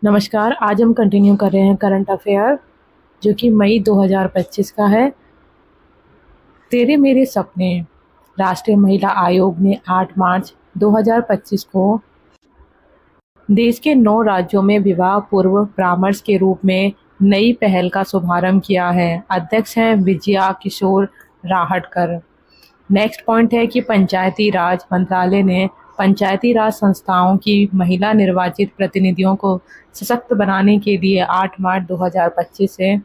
नमस्कार। आज हम कंटिन्यू कर रहे हैं करंट अफेयर जो कि मई 2025 का है। तेरे मेरे सपने। राष्ट्रीय महिला आयोग ने 8 मार्च 2025 को देश के 9 राज्यों में विवाह पूर्व परामर्श के रूप में नई पहल का शुभारंभ किया है। अध्यक्ष हैं विजया किशोर राहटकर। नेक्स्ट पॉइंट है कि पंचायती राज मंत्रालय ने पंचायती राज संस्थाओं की महिला निर्वाचित प्रतिनिधियों को सशक्त बनाने के लिए 8 मार्च 2025 से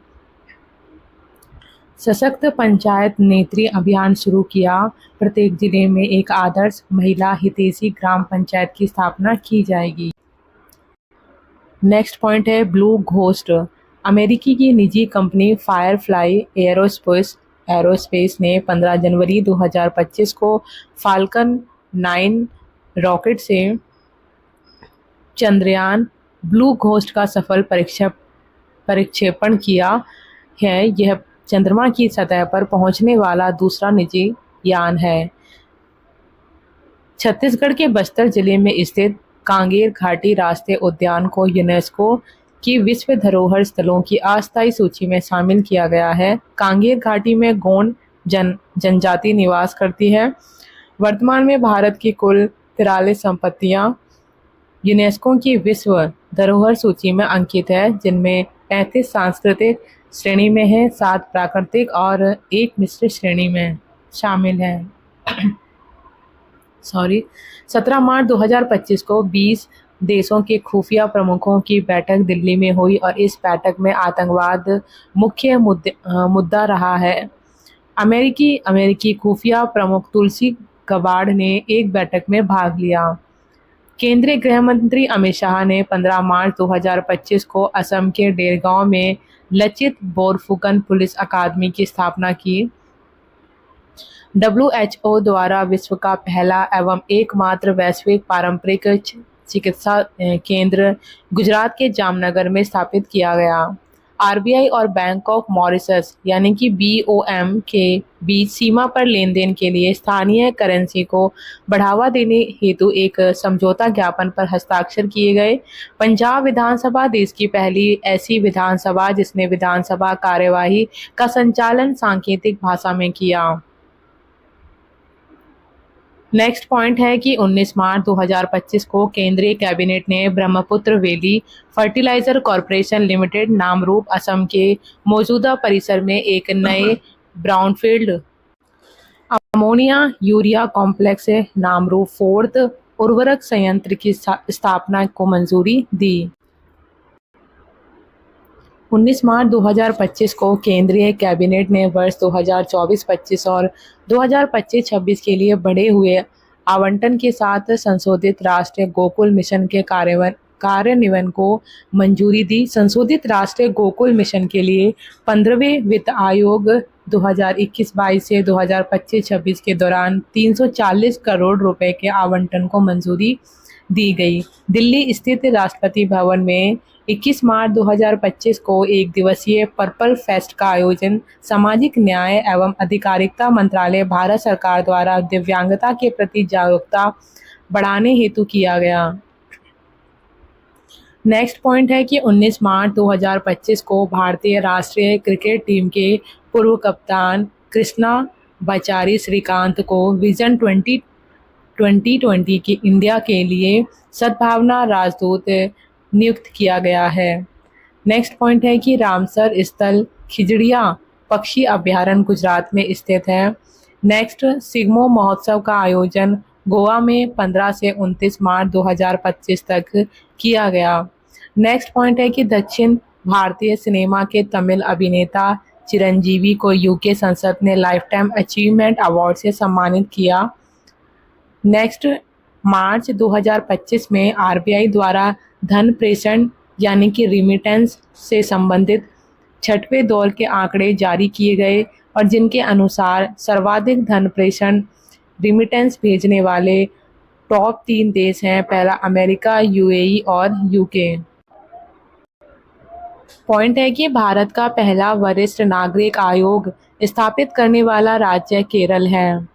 सशक्त पंचायत नेत्री अभियान शुरू किया। प्रत्येक जिले में एक आदर्श महिला हितैषी ग्राम पंचायत की स्थापना की जाएगी। नेक्स्ट पॉइंट है ब्लू घोस्ट। अमेरिकी की निजी कंपनी फायरफ्लाई एरोस्पेस ने 15 जनवरी 2025 को फाल्कन 9 रॉकेट से चंद्रयान ब्लू घोस्ट का सफल प्रक्षेपण किया है। यह चंद्रमा की सतह पर पहुंचने वाला दूसरा निजी यान है। छत्तीसगढ़ के बस्तर जिले में स्थित कांगेर घाटी राष्ट्रीय उद्यान को यूनेस्को की विश्व धरोहर स्थलों की अस्थायी सूची में शामिल किया गया है। कांगेर घाटी में गोंड जनजाति निवास करती है। वर्तमान में भारत की कुल 43 संपत्तियां यूनेस्को की विश्व धरोहर सूची में अंकित है, जिनमें 35 सांस्कृतिक श्रेणी में है, 7 प्राकृतिक और 1 मिश्रित श्रेणी में शामिल है। 17 मार्च 2025 को 20 देशों के खुफिया प्रमुखों की बैठक दिल्ली में हुई और इस बैठक में आतंकवाद मुख्य मुद्दा रहा है। अमेरिकी खुफिया प्रमुख तुलसी गबार्ड ने एक बैठक में भाग लिया। केंद्रीय गृह मंत्री अमित शाह ने 15 मार्च 2025 को असम के डेरगांव में लचित बोरफुकन पुलिस अकादमी की स्थापना की। WHO द्वारा विश्व का पहला एवं एकमात्र वैश्विक पारंपरिक चिकित्सा केंद्र गुजरात के जामनगर में स्थापित किया गया। RBI और बैंक ऑफ मॉरिशस यानी कि BOM के बीच सीमा पर लेन देन के लिए स्थानीय करेंसी को बढ़ावा देने हेतु एक समझौता ज्ञापन पर हस्ताक्षर किए गए। पंजाब विधानसभा देश की पहली ऐसी विधानसभा जिसने विधानसभा कार्यवाही का संचालन सांकेतिक भाषा में किया। नेक्स्ट पॉइंट है कि 19 मार्च 2025 को केंद्रीय कैबिनेट ने Brahmaputra valley fertiliser corporation limited Namrup Assam के मौजूदा परिसर में एक नए brownfield ammonia urea complex Namrup 4th उर्वरक संयंत्र की स्थापना को मंजूरी दी। 19 मार्च 2025 को केंद्रीय कैबिनेट ने वर्ष 2024-25 और 2025-26 के लिए बढ़े हुए आवंटन के साथ संशोधित राष्ट्रीय गोकुल मिशन के कार्यान्वयन को मंजूरी दी। संशोधित राष्ट्रीय गोकुल मिशन के लिए 15वें वित्त आयोग 2021-22 से 2025-26 के दौरान 340 करोड़ रुपए के आवंटन को मंजूरी दी गई। दिल्ली स्थित राष्ट्रपति भवन में 21 मार्च 2025 को एक दिवसीय पर्पल फेस्ट का आयोजन सामाजिक न्याय एवं अधिकारिता मंत्रालय भारत सरकार द्वारा दिव्यांगता के प्रति जागरूकता बढ़ाने हेतु किया गया। नेक्स्ट पॉइंट है कि 19 मार्च 2025 को भारतीय राष्ट्रीय क्रिकेट टीम के पूर्व कप्तान कृष्णा बचारी श्रीकांत को विजन 2020 की इंडिया के लिए सद्भावना राजदूत नियुक्त किया गया है। नेक्स्ट पॉइंट है कि रामसर स्थल खिजड़िया पक्षी अभ्यारण्य गुजरात में स्थित है। नेक्स्ट सिग्मो महोत्सव का आयोजन गोवा में 15 से 29 मार्च 2025 तक किया गया। नेक्स्ट पॉइंट है कि दक्षिण भारतीय सिनेमा के तमिल अभिनेता चिरंजीवी को यूके संसद ने लाइफ टाइम अचीवमेंट अवार्ड से सम्मानित किया। नेक्स्ट मार्च 2025 में RBI द्वारा धन प्रेषण यानी कि रिमिटेंस से संबंधित 6वें दौर के आंकड़े जारी किए गए और जिनके अनुसार सर्वाधिक धन प्रेषण रिमिटेंस भेजने वाले टॉप 3 देश हैं। पहला अमेरिका, UAE और UK। पॉइंट है कि भारत का पहला वरिष्ठ नागरिक आयोग स्थापित करने वाला राज्य केरल है।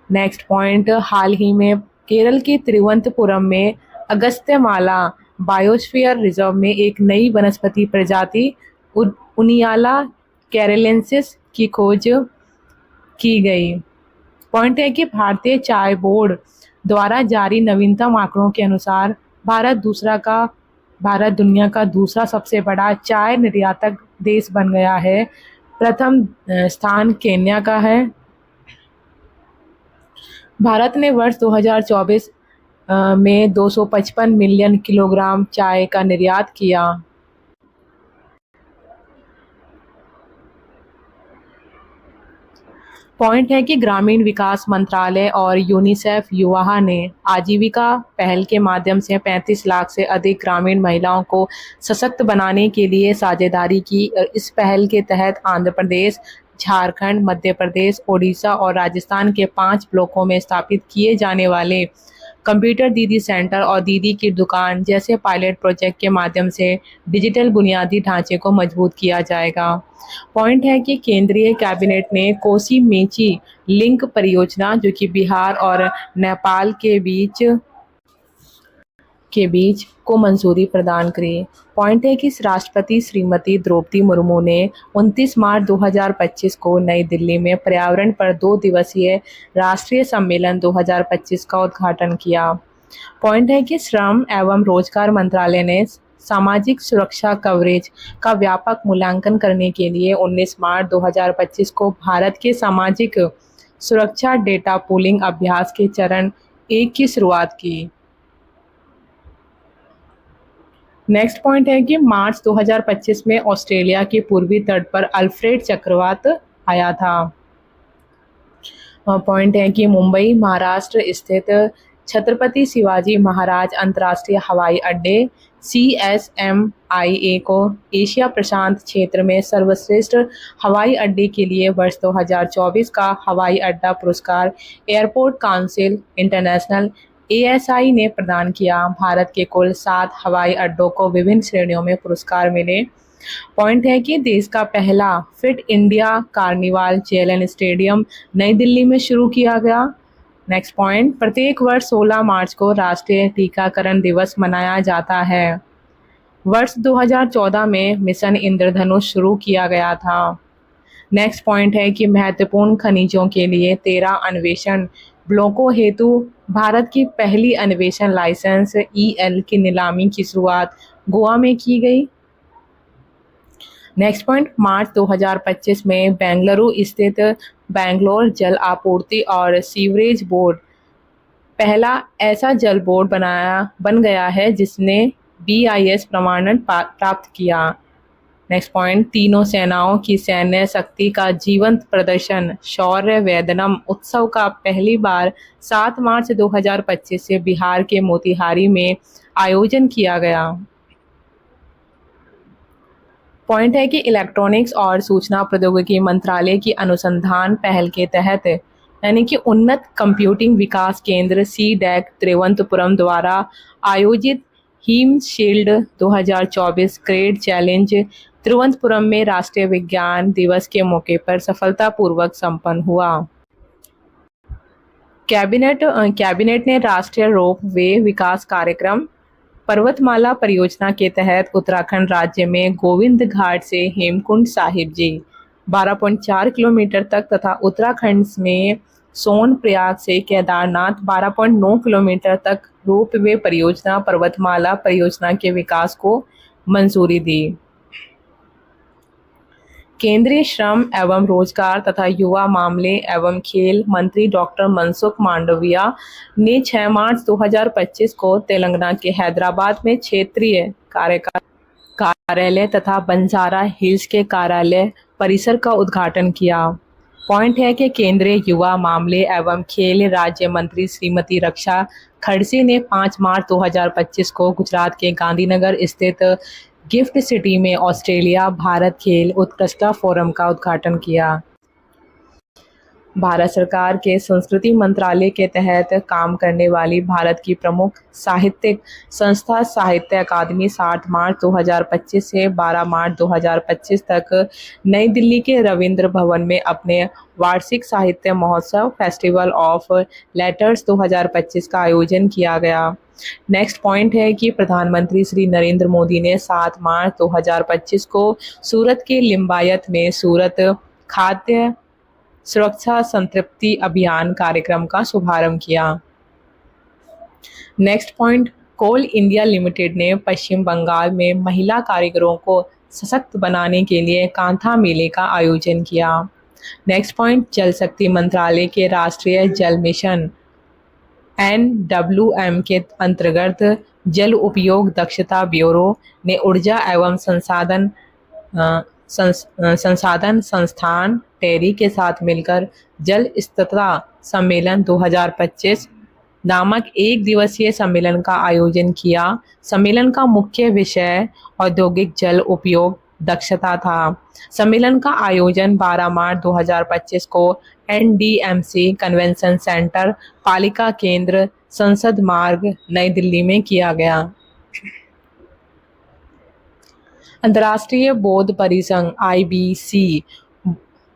नेक्स्ट पॉइंट, हाल ही में केरल के तिरुवनंतपुरम में अगस्त्यमाला बायोस्फीयर रिजर्व में एक नई वनस्पति प्रजाति उनियाला कैरेलेंसिस की खोज की गई। पॉइंट है कि भारतीय चाय बोर्ड द्वारा जारी नवीनतम आंकड़ों के अनुसार भारत दुनिया का दूसरा सबसे बड़ा चाय निर्यातक देश बन गया है। प्रथम स्थान केन्या का है। भारत ने वर्ष 2024 में 255 मिलियन किलोग्राम चाय का निर्यात किया। पॉइंट है कि ग्रामीण विकास मंत्रालय और यूनिसेफ युवा ने आजीविका पहल के माध्यम से 35 लाख से अधिक ग्रामीण महिलाओं को सशक्त बनाने के लिए साझेदारी की। इस पहल के तहत आंध्र प्रदेश, झारखंड, मध्य प्रदेश, ओडिशा और राजस्थान के 5 ब्लॉकों में स्थापित किए जाने वाले कंप्यूटर दीदी सेंटर और दीदी की दुकान जैसे पायलट प्रोजेक्ट के माध्यम से डिजिटल बुनियादी ढांचे को मजबूत किया जाएगा। पॉइंट है कि केंद्रीय कैबिनेट ने कोसी मेची लिंक परियोजना जो कि बिहार और नेपाल के बीच को मंजूरी प्रदान करी। पॉइंट है कि राष्ट्रपति श्रीमती द्रौपदी मुर्मू ने 29 मार्च 2025 को नई दिल्ली में पर्यावरण पर 2 दिवसीय राष्ट्रीय सम्मेलन 2025 का उद्घाटन किया। पॉइंट है कि श्रम एवं रोजगार मंत्रालय ने सामाजिक सुरक्षा कवरेज का व्यापक मूल्यांकन करने के लिए 19 मार्च 2025 को भारत के सामाजिक सुरक्षा डेटा पूलिंग अभ्यास के चरण 1 की शुरुआत की। नेक्स्ट पॉइंट है कि मार्च 2025 में ऑस्ट्रेलिया के पूर्वी तट पर अल्फ्रेड चक्रवात आया था। पॉइंट है कि मुंबई महाराष्ट्र स्थित छत्रपति शिवाजी महाराज अंतर्राष्ट्रीय हवाई अड्डे CSMIA को एशिया प्रशांत क्षेत्र में सर्वश्रेष्ठ हवाई अड्डे के लिए वर्ष 2024 का हवाई अड्डा पुरस्कार एयरपोर्ट काउंसिल इंटरनेशनल ASI ने प्रदान किया। भारत के कुल 7 हवाई अड्डों को विभिन्न श्रेणियों में पुरस्कार मिले। पॉइंट है कि देश का पहला fit India carnival JLN stadium नई दिल्ली में शुरू किया गया। नेक्स्ट पॉइंट, प्रत्येक वर्ष 16 मार्च को राष्ट्रीय टीकाकरण दिवस मनाया जाता है। वर्ष 2014 में मिशन इंद्रधनुष शुरू किया गया था। नेक्स्ट पॉइंट है कि महत्वपूर्ण खनिजों के लिए 13 अन्वेषण ब्लॉकों हेतु भारत की पहली अन्वेषण लाइसेंस EL की नीलामी की शुरुआत गोवा में की गई। नेक्स्ट पॉइंट, मार्च 2025 में बेंगलुरु स्थित बेंगलोर जल आपूर्ति और सीवरेज बोर्ड पहला ऐसा जल बोर्ड बन गया है जिसने BIS प्रमाणन प्राप्त किया। नेक्स्ट पॉइंट, तीनों सेनाओं की सैन्य शक्ति का जीवंत प्रदर्शन शौर्य वेदनम उत्सव का पहली बार 7 मार्च 2025 से बिहार के मोतिहारी में आयोजन किया गया। पॉइंट है कि इलेक्ट्रॉनिक्स और सूचना प्रौद्योगिकी मंत्रालय की अनुसंधान पहल के तहत यानी कि उन्नत कंप्यूटिंग विकास केंद्र CDAC तिरुवनंतपुरम द्वारा आयोजित हिमशील्ड 2024 ग्रेड चैलेंज तिरुवनंतपुरम में राष्ट्रीय विज्ञान दिवस के मौके पर सफलतापूर्वक संपन्न हुआ। कैबिनेट ने राष्ट्रीय रोप वे विकास कार्यक्रम पर्वतमाला परियोजना के तहत उत्तराखंड राज्य में गोविंद घाट से हेमकुंड साहिब जी 12.4 किलोमीटर तक तथा उत्तराखंड में सोनप्रयाग से केदारनाथ 12.9 किलोमीटर तक रोप वे परियोजना पर्वतमाला परियोजना के विकास को मंजूरी दी। केंद्रीय श्रम एवं रोजगार तथा युवा मामले एवं खेल मंत्री डॉक्टर मनसुख मांडविया ने 6 मार्च 2025 को तेलंगाना के हैदराबाद में क्षेत्रीय कार्यालय तथा बंजारा हिल्स के कार्यालय परिसर का उद्घाटन किया। पॉइंट है कि केंद्रीय युवा मामले एवं खेल राज्य मंत्री श्रीमती रक्षा खड़से ने 5 मार्च 2025 को गुजरात के गांधीनगर स्थित गिफ्ट सिटी में ऑस्ट्रेलिया भारत खेल उत्कृष्टता फोरम का उद्घाटन किया। भारत सरकार के संस्कृति मंत्रालय के तहत काम करने वाली भारत की प्रमुख साहित्यिक संस्था साहित्य अकादमी 60 मार्च 2025 से 12 मार्च 2025 तक नई दिल्ली के रविंद्र भवन में अपने वार्षिक साहित्य महोत्सव फेस्टिवल ऑफ लेटर्स 2025 का आयोजन किया गया। नेक्स्ट पॉइंट है कि प्रधानमंत्री श्री नरेंद्र मोदी ने 7 मार्च 2025 को सूरत के लिम्बायत में सूरत खाद्य सुरक्षा संतृप्ति अभियान कार्यक्रम का शुभारंभ किया। नेक्स्ट पॉइंट, कोल इंडिया लिमिटेड ने पश्चिम बंगाल में महिला कारीगरों को सशक्त बनाने के लिए कांथा मेले का आयोजन किया। नेक्स्ट पॉइंट, जल शक्ति मंत्रालय के राष्ट्रीय जल मिशन NWM के अंतर्गत जल उपयोग दक्षता ब्यूरो ने ऊर्जा एवं संसाधन संस्थान टेरी के साथ मिलकर जल स्थिरता सम्मेलन 2025 नामक एक दिवसीय सम्मेलन का आयोजन किया। सम्मेलन का मुख्य विषय औद्योगिक जल उपयोग दक्षता था। सम्मेलन का आयोजन 12 मार्च 2025 को NDMC कन्वेंशन सेंटर, पालिका केंद्र, संसद मार्ग, नई दिल्ली में किया गया। अंतर्राष्ट्रीय बौद्ध परिसंघ IBC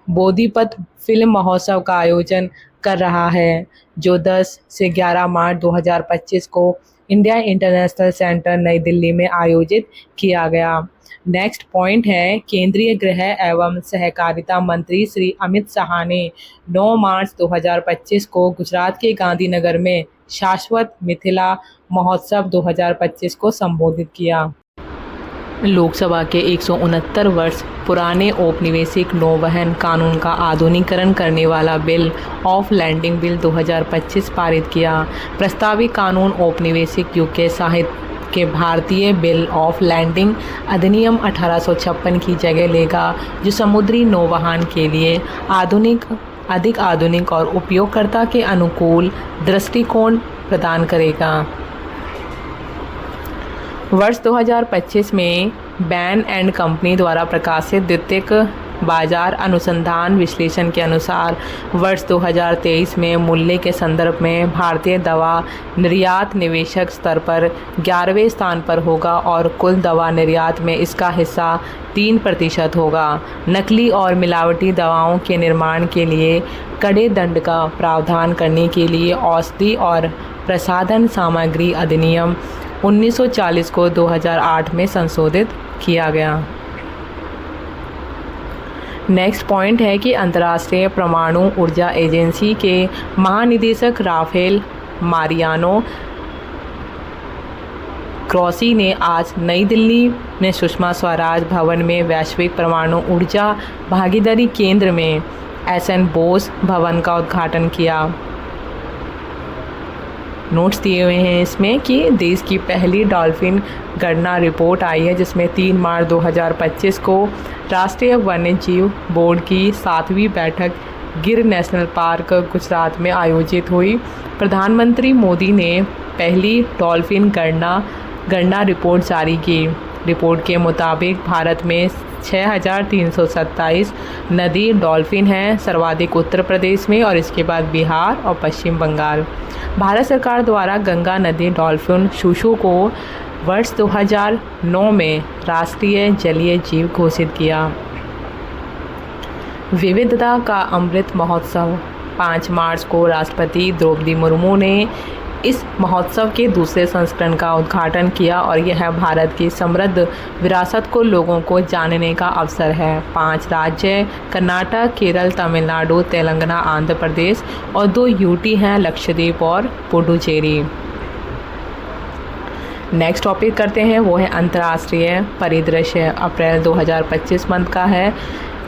बोधिपथ फिल्म महोत्सव का आयोजन कर रहा है, जो 10 से 11 मार्च 2025 को इंडिया इंटरनेशनल सेंटर नई दिल्ली में आयोजित किया गया। नेक्स्ट पॉइंट है, केंद्रीय गृह एवं सहकारिता मंत्री श्री अमित शाह ने 9 मार्च 2025 को गुजरात के गांधीनगर में शाश्वत मिथिला महोत्सव 2025 को संबोधित किया। लोकसभा के 169 वर्ष पुराने औपनिवेशिक नौवहन कानून का आधुनिकीकरण करने वाला बिल ऑफ लैंडिंग बिल 2025 पारित किया। प्रस्तावित कानून औपनिवेशिक युग के साहित्य के भारतीय बिल ऑफ लैंडिंग अधिनियम 1856 की जगह लेगा, जो समुद्री नौवहन के लिए अधिक आधुनिक और उपयोगकर्ता के अनुकूल दृष्टिकोण प्रदान करेगा। वर्ष 2025 में बैन एंड कंपनी द्वारा प्रकाशित द्वितीयक बाजार अनुसंधान विश्लेषण के अनुसार वर्ष 2023 में मूल्य के संदर्भ में भारतीय दवा निर्यात निवेशक स्तर पर 11वें स्थान पर होगा और कुल दवा निर्यात में इसका हिस्सा 3% होगा। नकली और मिलावटी दवाओं के निर्माण के लिए कड़े दंड का प्रावधान करने के लिए औषधि और प्रसाधन सामग्री अधिनियम 1940 को 2008 में संशोधित किया गया। नेक्स्ट पॉइंट है कि अंतर्राष्ट्रीय परमाणु ऊर्जा एजेंसी के महानिदेशक राफेल मारियानो ग्रॉसी ने आज नई दिल्ली में सुषमा स्वराज भवन में वैश्विक परमाणु ऊर्जा भागीदारी केंद्र में SN बोस भवन का उद्घाटन किया। नोट्स दिए हुए हैं इसमें कि देश की पहली डॉल्फिन गणना रिपोर्ट आई है, जिसमें 3 मार्च 2025 को राष्ट्रीय वन्यजीव बोर्ड की 7वीं बैठक गिर नेशनल पार्क गुजरात में आयोजित हुई। प्रधानमंत्री मोदी ने पहली डॉल्फिन गणना रिपोर्ट जारी की। रिपोर्ट के मुताबिक भारत में 6,327 नदी डॉल्फिन हैं, सर्वाधिक उत्तर प्रदेश में और इसके बाद बिहार और पश्चिम बंगाल। भारत सरकार द्वारा गंगा नदी डॉल्फिन शुशु को वर्ष 2009 में राष्ट्रीय जलीय जीव घोषित किया। विविधता का अमृत महोत्सव 5 मार्च को राष्ट्रपति द्रौपदी मुर्मू ने इस महोत्सव के दूसरे संस्करण का उद्घाटन किया और यह भारत की समृद्ध विरासत को लोगों को जानने का अवसर है। 5 राज्य कर्नाटक, केरल, तमिलनाडु, तेलंगाना, आंध्र प्रदेश और 2 UT हैं, लक्षद्वीप और पुडुचेरी। नेक्स्ट टॉपिक करते हैं, वो है अंतर्राष्ट्रीय परिदृश्य। अप्रैल 2025 मंथ का है।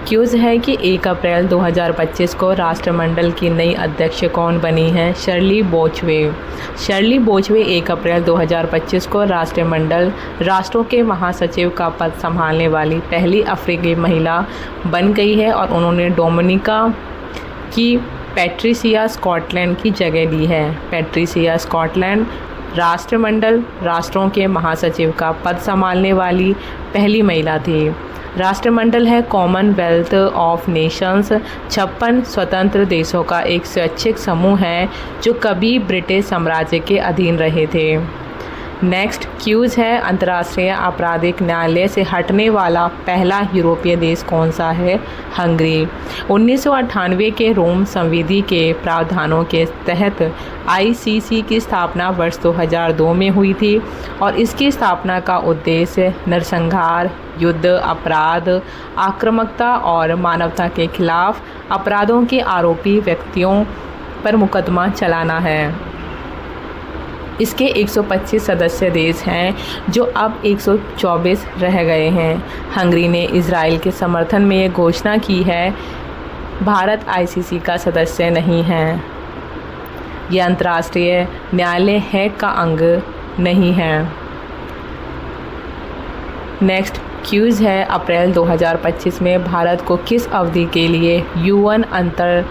क्यूज़ है कि 1 अप्रैल 2025 को राष्ट्रमंडल की नई अध्यक्ष कौन बनी है? शर्ली बोचवे। शर्ली बोचवे 1 अप्रैल 2025 को राष्ट्रमंडल राष्ट्रों के महासचिव का पद संभालने वाली पहली अफ्रीकी महिला बन गई है और उन्होंने डोमिनिका की पैट्रिसिया स्कॉटलैंड की जगह ली है। पैट्रिसिया स्कॉटलैंड राष्ट्रमंडल राष्ट्रों के महासचिव का पद संभालने वाली पहली महिला थी। राष्ट्रमंडल है कॉमनवेल्थ ऑफ नेशंस 56 स्वतंत्र देशों का एक स्वैच्छिक समूह है जो कभी ब्रिटिश साम्राज्य के अधीन रहे थे। नेक्स्ट क्यूज़ है अंतर्राष्ट्रीय आपराधिक न्यायालय से हटने वाला पहला यूरोपीय देश कौन सा है? हंगरी। 1998 के रोम संविधि के प्रावधानों के तहत आईसीसी की स्थापना वर्ष 2002 में हुई थी और इसकी स्थापना का उद्देश्य नरसंहार, युद्ध अपराध, आक्रामकता और मानवता के खिलाफ अपराधों के आरोपी व्यक्तियों पर मुकदमा चलाना है। इसके 125 सदस्य देश हैं जो अब 124 रह गए हैं। हंगरी ने इजराइल के समर्थन में ये घोषणा की है, भारत आईसीसी का सदस्य नहीं है। यह अंतर्राष्ट्रीय न्यायालय हैग का अंग नहीं है। नेक्स्ट क्यूज़ है अप्रैल 2025 में भारत को किस अवधि के लिए यूएन अंतर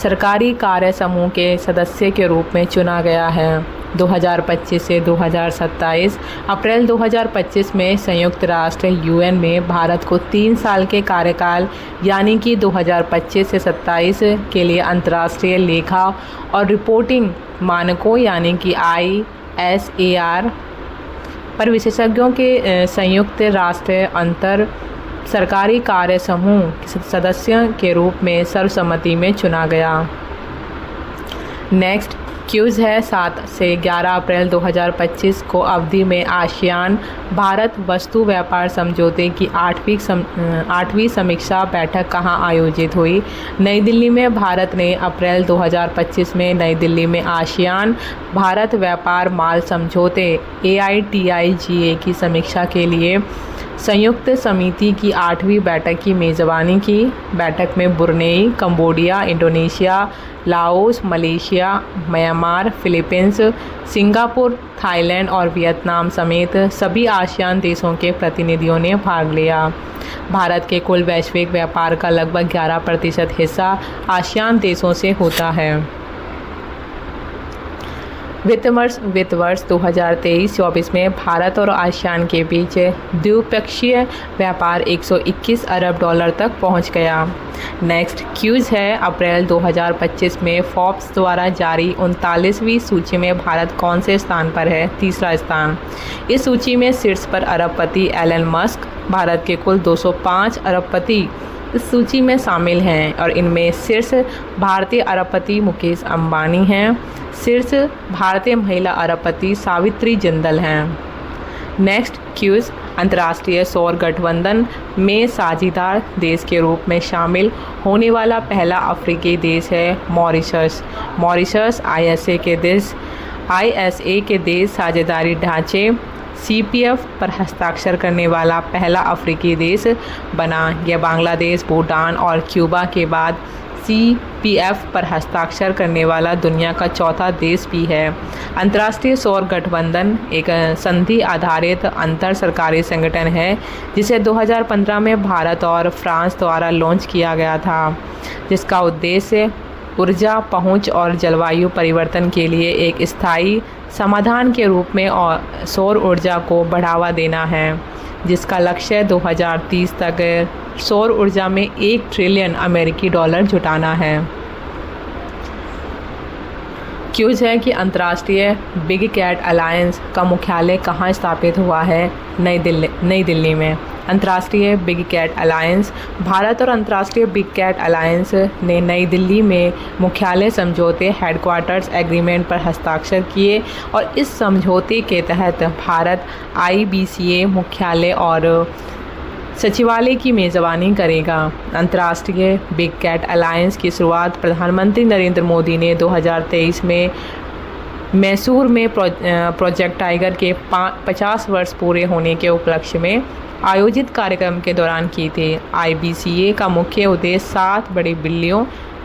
सरकारी कार्य समूह के सदस्य के रूप में चुना गया है? 2025 से 2027। अप्रैल 2025 में संयुक्त राष्ट्र यूएन में भारत को 3 साल के कार्यकाल यानी कि 2025 से 27 के लिए अंतर्राष्ट्रीय लेखा और रिपोर्टिंग मानकों यानी कि ISAR पर विशेषज्ञों के संयुक्त राष्ट्र अंतर सरकारी कार्य समूह सदस्य के रूप में सर्वसम्मति में चुना गया। नेक्स्ट क्यूज़ है 7 से 11 अप्रैल 2025 को अवधि में आसियान भारत वस्तु व्यापार समझौते की 8वीं समीक्षा बैठक कहाँ आयोजित हुई? नई दिल्ली में। भारत ने अप्रैल 2025 में नई दिल्ली में आसियान भारत व्यापार माल समझौते AITIGA की समीक्षा के लिए संयुक्त समिति की 8वीं बैठक की मेज़बानी की। बैठक में Brunei, Cambodia, Indonesia, Laos, Malaysia, Myanmar, Philippines, Singapore, Thailand और वियतनाम समेत सभी आसियान देशों के प्रतिनिधियों ने भाग लिया। भारत के कुल वैश्विक व्यापार का लगभग 11% हिस्सा आसियान देशों से होता है। वित्त वर्ष 2023-24 में भारत और आसियान के बीच द्विपक्षीय व्यापार 121 अरब डॉलर तक पहुंच गया। नेक्स्ट क्यूज़ है अप्रैल 2025 में फोर्ब्स द्वारा जारी 39वीं सूची में भारत कौन से स्थान पर है? तीसरा स्थान। इस सूची में शीर्ष पर अरबपति एलन मस्क, भारत के कुल 205 अरबपति इस सूची में शामिल हैं और इनमें शीर्ष भारतीय अरबपति मुकेश अंबानी हैं। शीर्ष भारतीय महिला अरबपति सावित्री जिंदल हैं। नेक्स्ट क्यूज़ अंतर्राष्ट्रीय सौर गठबंधन में साझेदार देश के रूप में शामिल होने वाला पहला अफ्रीकी देश है मॉरिशस। मॉरिशस ISA के देश साझेदारी ढांचे CPF पर हस्ताक्षर करने वाला पहला अफ्रीकी देश बना। यह बांग्लादेश, भूटान और क्यूबा के बाद CPF पर हस्ताक्षर करने वाला दुनिया का चौथा देश भी है। अंतर्राष्ट्रीय सौर गठबंधन एक संधि आधारित अंतर सरकारी संगठन है जिसे 2015 में भारत और फ्रांस द्वारा लॉन्च किया गया था, जिसका उद्देश्य ऊर्जा पहुंच और जलवायु परिवर्तन के लिए एक स्थायी समाधान के रूप में और सौर ऊर्जा को बढ़ावा देना है, जिसका लक्ष्य 2030 तक सौर ऊर्जा में $1 ट्रिलियन अमेरिकी डॉलर जुटाना है। क्यूज़ है कि अंतर्राष्ट्रीय बिग कैट अलायंस का मुख्यालय कहाँ स्थापित हुआ है? नई दिल्ली में। अंतर्राष्ट्रीय बिग कैट अलायंस भारत और अंतर्राष्ट्रीय बिग कैट अलायंस ने नई दिल्ली में मुख्यालय समझौते हेडक्वार्टर्स एग्रीमेंट पर हस्ताक्षर किए और इस समझौते के तहत भारत IBCA मुख्यालय और सचिवालय की मेज़बानी करेगा। अंतर्राष्ट्रीय बिग कैट अलायंस की शुरुआत प्रधानमंत्री नरेंद्र मोदी ने 2023 में मैसूर में प्रोजेक्ट टाइगर के 50 वर्ष पूरे होने के उपलक्ष्य में आयोजित कार्यक्रम के दौरान की थी। IBCA का मुख्य उद्देश्य 7 बड़ी बिल्लियों,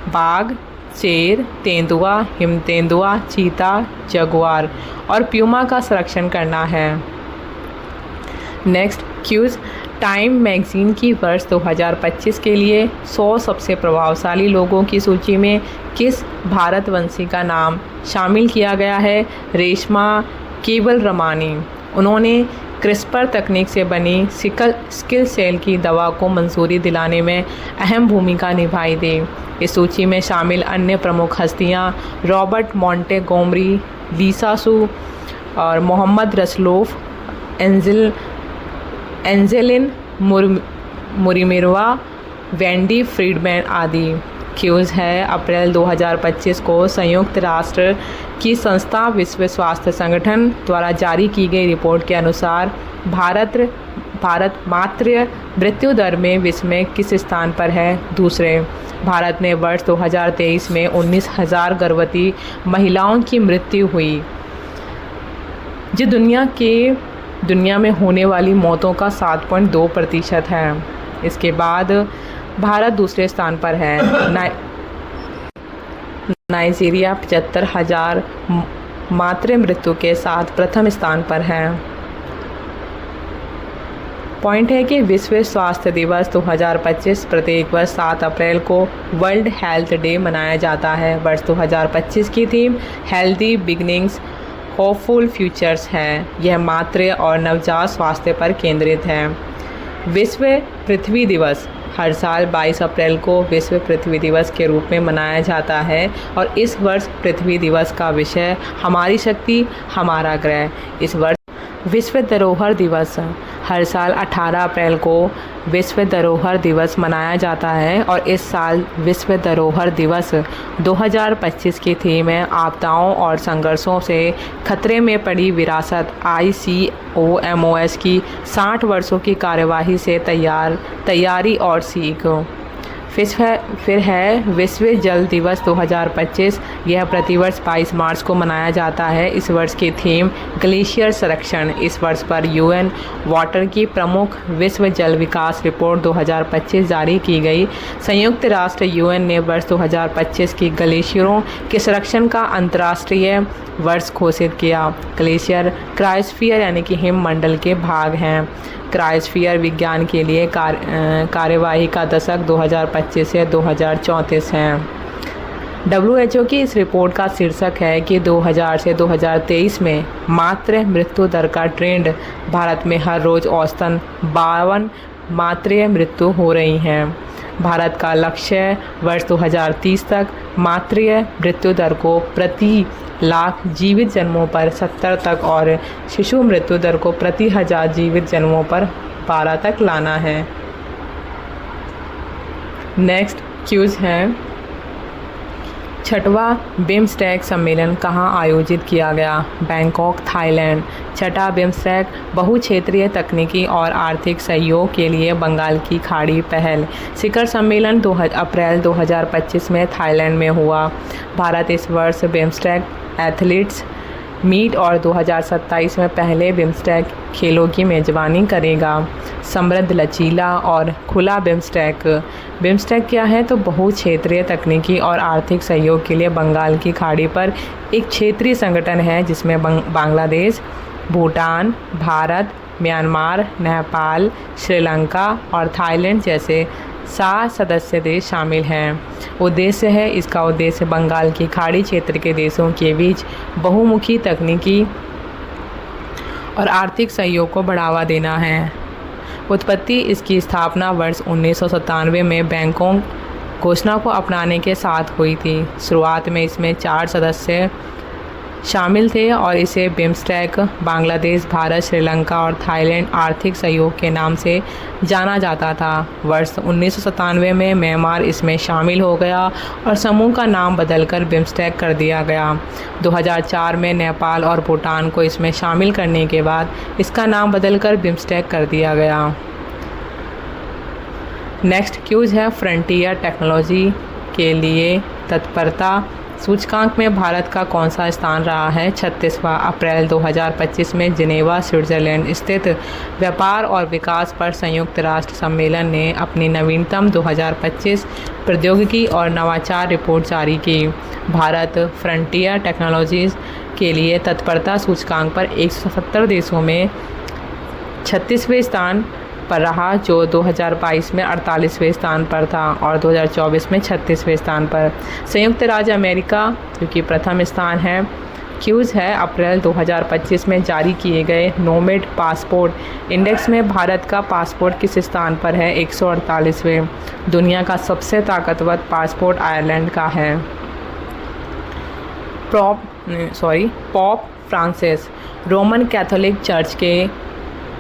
बाघ, शेर, तेंदुआ, हिम तेंदुआ, चीता, जगुआर और प्यूमा का संरक्षण करना है। नेक्स्ट क्यूज़ टाइम मैगज़ीन की वर्ष 2025 के लिए 100 सबसे प्रभावशाली लोगों की सूची में किस भारतवंशी का नाम शामिल किया गया है? रेशमा केवल रमानी। उन्होंने क्रिस्पर तकनीक से बनी सिकल सेल की दवा को मंजूरी दिलाने में अहम भूमिका निभाई थी। इस सूची में शामिल अन्य प्रमुख हस्तियां रॉबर्ट मोंटेगोमरी, लीसा सू और मोहम्मद रसलोफ, एंजेलिन मुरिमिरवा, वेंडी फ्रीडमैन आदि। क्यूज़ है, अप्रैल 2025 को संयुक्त राष्ट्र की संस्था विश्व स्वास्थ्य संगठन द्वारा जारी की गई रिपोर्ट के अनुसार भारत मातृ मृत्यु दर में विश्व में किस स्थान पर है? दूसरे। भारत में वर्ष 2023 में 19,000 गर्भवती महिलाओं की मृत्यु हुई, जो दुनिया में होने वाली मौतों का 7.2% है। इसके बाद भारत दूसरे स्थान पर है। नाइजीरिया 75,000 मातृ मृत्यु के साथ प्रथम स्थान पर है। पॉइंट है कि विश्व स्वास्थ्य दिवस 2025 प्रत्येक वर्ष 7 अप्रैल को वर्ल्ड हेल्थ डे मनाया जाता है। वर्ष 2025 की theme healthy beginnings hopeful futures है। यह मातृ और नवजात स्वास्थ्य पर केंद्रित है। विश्व पृथ्वी दिवस हर साल 22 अप्रैल को विश्व पृथ्वी दिवस के रूप में मनाया जाता है और इस वर्ष पृथ्वी दिवस का विषय हमारी शक्ति हमारा ग्रह। इस वर्ष विश्व धरोहर दिवस हर साल 18 अप्रैल को विश्व धरोहर दिवस मनाया जाता है और इस साल विश्व धरोहर दिवस 2025 की थीम है आपदाओं और संघर्षों से खतरे में पड़ी विरासत। ICOMOS की 60 वर्षों की कार्यवाही से तैयारी और सीख। फिर है विश्व जल दिवस 2025। यह प्रतिवर्ष 22 मार्च को मनाया जाता है। इस वर्ष की थीम ग्लेशियर संरक्षण। इस वर्ष पर UN वाटर की प्रमुख विश्व जल विकास रिपोर्ट 2025 जारी की गई। संयुक्त राष्ट्र UN ने वर्ष 2025 की ग्लेशियरों के संरक्षण का अंतर्राष्ट्रीय वर्ष घोषित किया। ग्लेशियर क्रायोस्फीयर यानी कि हिममंडल के भाग हैं। क्रायोस्फीयर विज्ञान के लिए कार्यवाही का दशक 2025 से 2034 है। WHO की इस रिपोर्ट का शीर्षक है कि 2000 से 2023 में मातृ मृत्यु दर का ट्रेंड। भारत में हर रोज़ औसतन 52 मातृ मृत्यु हो रही हैं। भारत का लक्ष्य वर्ष 2030 तक मातृ मृत्यु दर को प्रति लाख जीवित जन्मों पर 70 तक और शिशु मृत्यु दर को प्रति 1000 जीवित जन्मों पर 12 तक लाना है। नेक्स्ट क्यूज है, छठवां बिम्स्टेक सम्मेलन कहाँ आयोजित किया गया? Bangkok, Thailand. छठा बिम्स्टेक बहुक्षेत्रीय तकनीकी और आर्थिक सहयोग के लिए बंगाल की खाड़ी पहल शिखर सम्मेलन अप्रैल 2025 में थाईलैंड में हुआ। भारत इस वर्ष बिम्स्टेक एथलीट्स मीट और 2027 में पहले बिम्स्टेक खेलों की मेज़बानी करेगा। समृद्ध, लचीला और खुला बिम्स्टेक। बिम्स्टेक क्या है? तो बहुक्षेत्रीय तकनीकी और आर्थिक सहयोग के लिए बंगाल की खाड़ी पर एक क्षेत्रीय संगठन है जिसमें बांग्लादेश, भूटान, भारत, म्यांमार, नेपाल, श्रीलंका और थाईलैंड जैसे 7 सदस्य देश शामिल हैं। इसका उद्देश्य बंगाल की खाड़ी क्षेत्र के देशों के बीच बहुमुखी तकनीकी और आर्थिक सहयोग को बढ़ावा देना है। उत्पत्ति इसकी स्थापना वर्ष 1997 में बैंकॉक घोषणा को अपनाने के साथ हुई थी। शुरुआत में इसमें 4 सदस्य शामिल थे और इसे बिम्स्टेक बांग्लादेश, भारत, श्रीलंका और थाईलैंड आर्थिक सहयोग के नाम से जाना जाता था। वर्ष 1997 में म्यांमार इसमें शामिल हो गया और समूह का नाम बदलकर बिम्स्टेक कर दिया गया। 2004 में नेपाल और भूटान को इसमें शामिल करने के बाद इसका नाम बदलकर बिम्स्टेक कर दिया गया। नेक्स्ट क्यूज है, फ्रंटियर टेक्नोलॉजी के लिए तत्परता सूचकांक में भारत का कौन सा स्थान रहा है? 36वां। अप्रैल 2025 में जिनेवा, स्विट्ज़रलैंड स्थित व्यापार और विकास पर संयुक्त राष्ट्र सम्मेलन ने अपनी नवीनतम 2025 प्रौद्योगिकी और नवाचार रिपोर्ट जारी की। भारत फ्रंटियर टेक्नोलॉजीज़ के लिए तत्परता सूचकांक पर 170 देशों में 36वें स्थान पर रहा, जो 2022 में 48वें स्थान पर था और 2024 में 36वें स्थान पर। संयुक्त राज्य अमेरिका, जो कि प्रथम स्थान है, क्यूज़ है अप्रैल 2025 में जारी किए गए नोमेड पासपोर्ट इंडेक्स में भारत का पासपोर्ट किस स्थान पर है? 148वें। दुनिया का सबसे ताकतवर पासपोर्ट आयरलैंड का है। Pop Francis Roman Catholic church के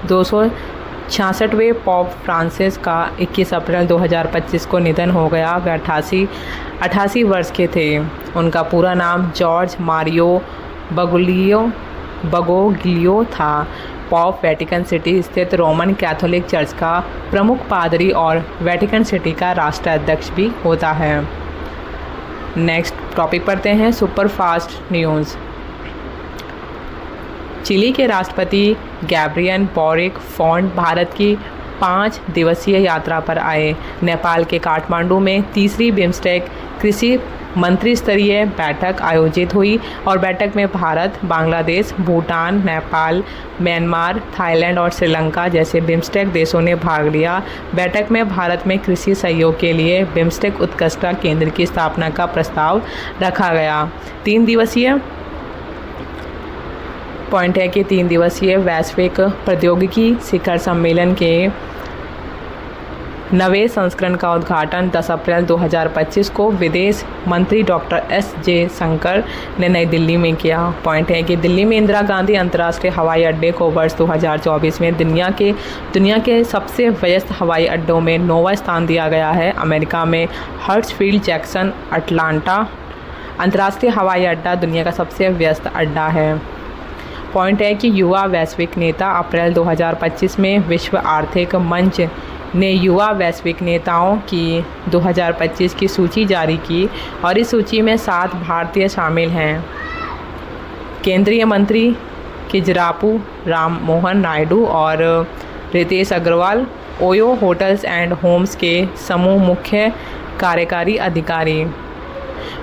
266वें पॉप फ्रांसिस का 21 अप्रैल 2025 को निधन हो गया। वे 88 वर्ष के थे। उनका पूरा नाम जॉर्ज मारियो बगोग्लियो था। पॉप वेटिकन सिटी स्थित रोमन कैथोलिक चर्च का प्रमुख पादरी और वेटिकन सिटी का राष्ट्राध्यक्ष भी होता है। नेक्स्ट टॉपिक पढ़ते हैं सुपरफास्ट न्यूज़। चिली के राष्ट्रपति गैब्रियल बोरिक फॉन्ट भारत की 5 दिवसीय यात्रा पर आए। नेपाल के काठमांडू में तीसरी बिम्स्टेक कृषि मंत्री स्तरीय बैठक आयोजित हुई और बैठक में भारत, बांग्लादेश, भूटान, नेपाल, म्यांमार, थाईलैंड और श्रीलंका जैसे बिम्स्टेक देशों ने भाग लिया। बैठक में भारत में कृषि सहयोग के लिए बिम्स्टेक उत्कृष्टता केंद्र की स्थापना का प्रस्ताव रखा गया। 3 दिवसीय वैश्विक प्रौद्योगिकी शिखर सम्मेलन के 9वें संस्करण का उद्घाटन 10 अप्रैल 2025 को विदेश मंत्री डॉक्टर एस जयशंकर ने नई दिल्ली में किया। पॉइंट है कि दिल्ली में इंदिरा गांधी अंतर्राष्ट्रीय हवाई अड्डे को वर्ष 2024 में दुनिया के सबसे व्यस्त हवाई अड्डों में 9वां स्थान दिया गया है। अमेरिका में हर्ट्सफील्ड जैक्सन अटलांटा अंतर्राष्ट्रीय हवाई अड्डा दुनिया का सबसे व्यस्त अड्डा है। पॉइंट है कि युवा वैश्विक नेता अप्रैल 2025 में विश्व आर्थिक मंच ने युवा वैश्विक नेताओं की 2025 की सूची जारी की और इस सूची में 7 भारतीय शामिल हैं। केंद्रीय मंत्री किजरापू राम मोहन नायडू और Ritesh Agarwal OYO hotels and homes के समूह मुख्य कार्यकारी अधिकारी।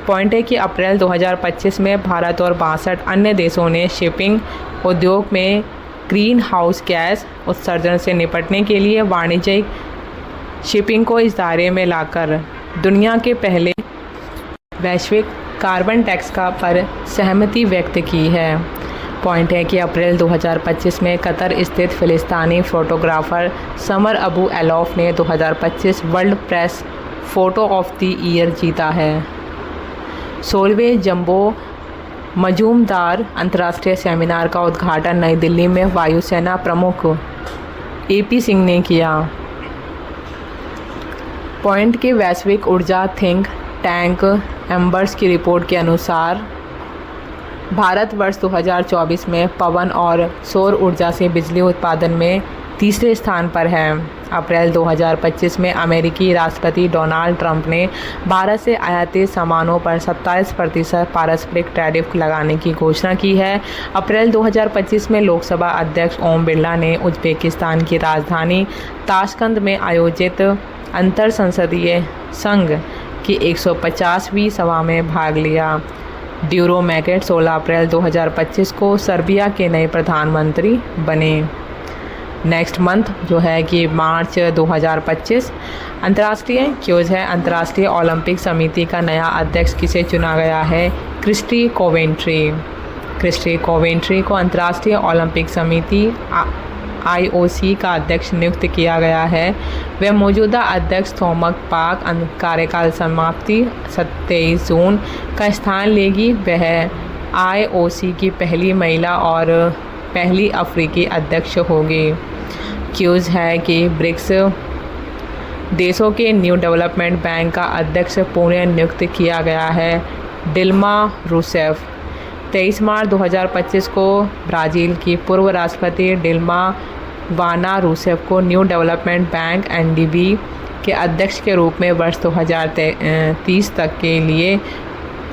पॉइंट है कि अप्रैल 2025 में भारत और 62 अन्य देशों ने शिपिंग उद्योग में ग्रीन हाउस गैस उत्सर्जन से निपटने के लिए वाणिज्यिक शिपिंग को इस दायरे में लाकर दुनिया के पहले वैश्विक कार्बन टैक्स का पर सहमति व्यक्त की है। पॉइंट है कि अप्रैल 2025 में कतर स्थित फिलिस्तीनी फोटोग्राफर समर अबू एलॉफ ने 2025 world press photo of the year जीता है। 16वें जंबो मजूमदार अंतर्राष्ट्रीय सेमिनार का उद्घाटन नई दिल्ली में वायुसेना प्रमुख AP सिंह ने किया। पॉइंट के वैश्विक ऊर्जा थिंक टैंक एम्बर्स की रिपोर्ट के अनुसार भारत वर्ष 2024 में पवन और सौर ऊर्जा से बिजली उत्पादन में तीसरे स्थान पर है। अप्रैल 2025 में अमेरिकी राष्ट्रपति डोनाल्ड ट्रंप ने भारत से आयातित सामानों पर 27% पारस्परिक टैरिफ लगाने की घोषणा की है। अप्रैल 2025 में लोकसभा अध्यक्ष ओम बिरला ने उज्बेकिस्तान की राजधानी ताशकंद में आयोजित अंतर संसदीय संघ की 150वीं सभा में भाग लिया। ड्यूरो मैकेट 16 अप्रैल 2025 को सर्बिया के नए प्रधानमंत्री बने। नेक्स्ट मंथ जो है कि मार्च 2025 अंतर्राष्ट्रीय क्यूज है। अंतर्राष्ट्रीय ओलंपिक समिति का नया अध्यक्ष किसे चुना गया है? क्रिस्टी कोवेंट्री को अंतर्राष्ट्रीय ओलंपिक समिति IOC का अध्यक्ष नियुक्त किया गया है। वह मौजूदा अध्यक्ष थॉमस पाक कार्यकाल समाप्ति 27 जून का स्थान लेगी। वह IOC की पहली महिला और पहली अफ्रीकी अध्यक्ष होगी। क्यूज है कि ब्रिक्स देशों के न्यू डेवलपमेंट बैंक का अध्यक्ष पुनः नियुक्त किया गया है डिल्मा रूसेफ। 23 मार्च 2025 को ब्राज़ील की पूर्व राष्ट्रपति डिल्मा वाना रूसेफ को न्यू डेवलपमेंट बैंक NDB के अध्यक्ष के रूप में वर्ष 2030 तक के लिए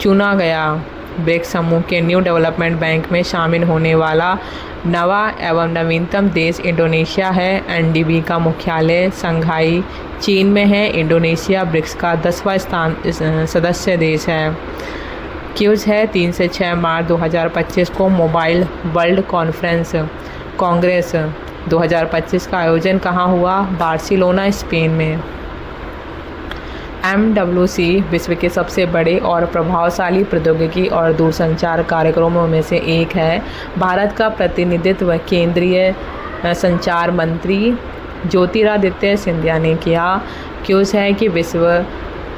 चुना गया। ब्रिक्स समूह के न्यू डेवलपमेंट बैंक में शामिल होने वाला नवा एवं नवीनतम देश इंडोनेशिया है। NDB का मुख्यालय शंघाई चीन में है। इंडोनेशिया ब्रिक्स का 10वां सदस्य देश है। क्यूज है 3 से 6 मार्च 2025 को मोबाइल वर्ल्ड कांग्रेस 2025 का आयोजन कहाँ हुआ? बार्सिलोना स्पेन में। MWC विश्व के सबसे बड़े और प्रभावशाली प्रौद्योगिकी और दूरसंचार कार्यक्रमों में से एक है। भारत का प्रतिनिधित्व केंद्रीय संचार मंत्री ज्योतिरादित्य सिंधिया ने किया। क्यूज है कि विश्व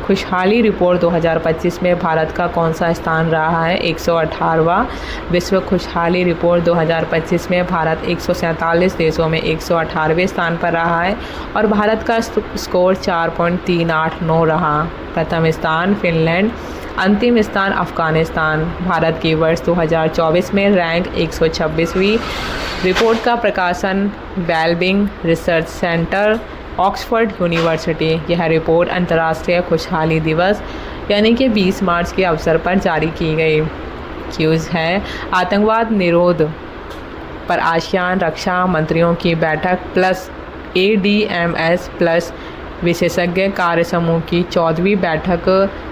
खुशहाली रिपोर्ट 2025 में भारत का कौन सा स्थान रहा है? 118वां। विश्व खुशहाली रिपोर्ट 2025 में भारत 147 देशों में 118वें स्थान पर रहा है और भारत का स्कोर 4.389 रहा। प्रथम स्थान फिनलैंड, अंतिम स्थान अफगानिस्तान। भारत की वर्ष 2024 में रैंक 126वीं। रिपोर्ट का प्रकाशन wellbeing research centre, Oxford university. यह रिपोर्ट अंतर्राष्ट्रीय खुशहाली दिवस यानी कि 20 मार्च के अवसर पर जारी की गई। क्यूज है आतंकवाद निरोध पर आसियान रक्षा मंत्रियों की बैठक प्लस ADMS प्लस विशेषज्ञ कार्य समूह की 14वीं बैठक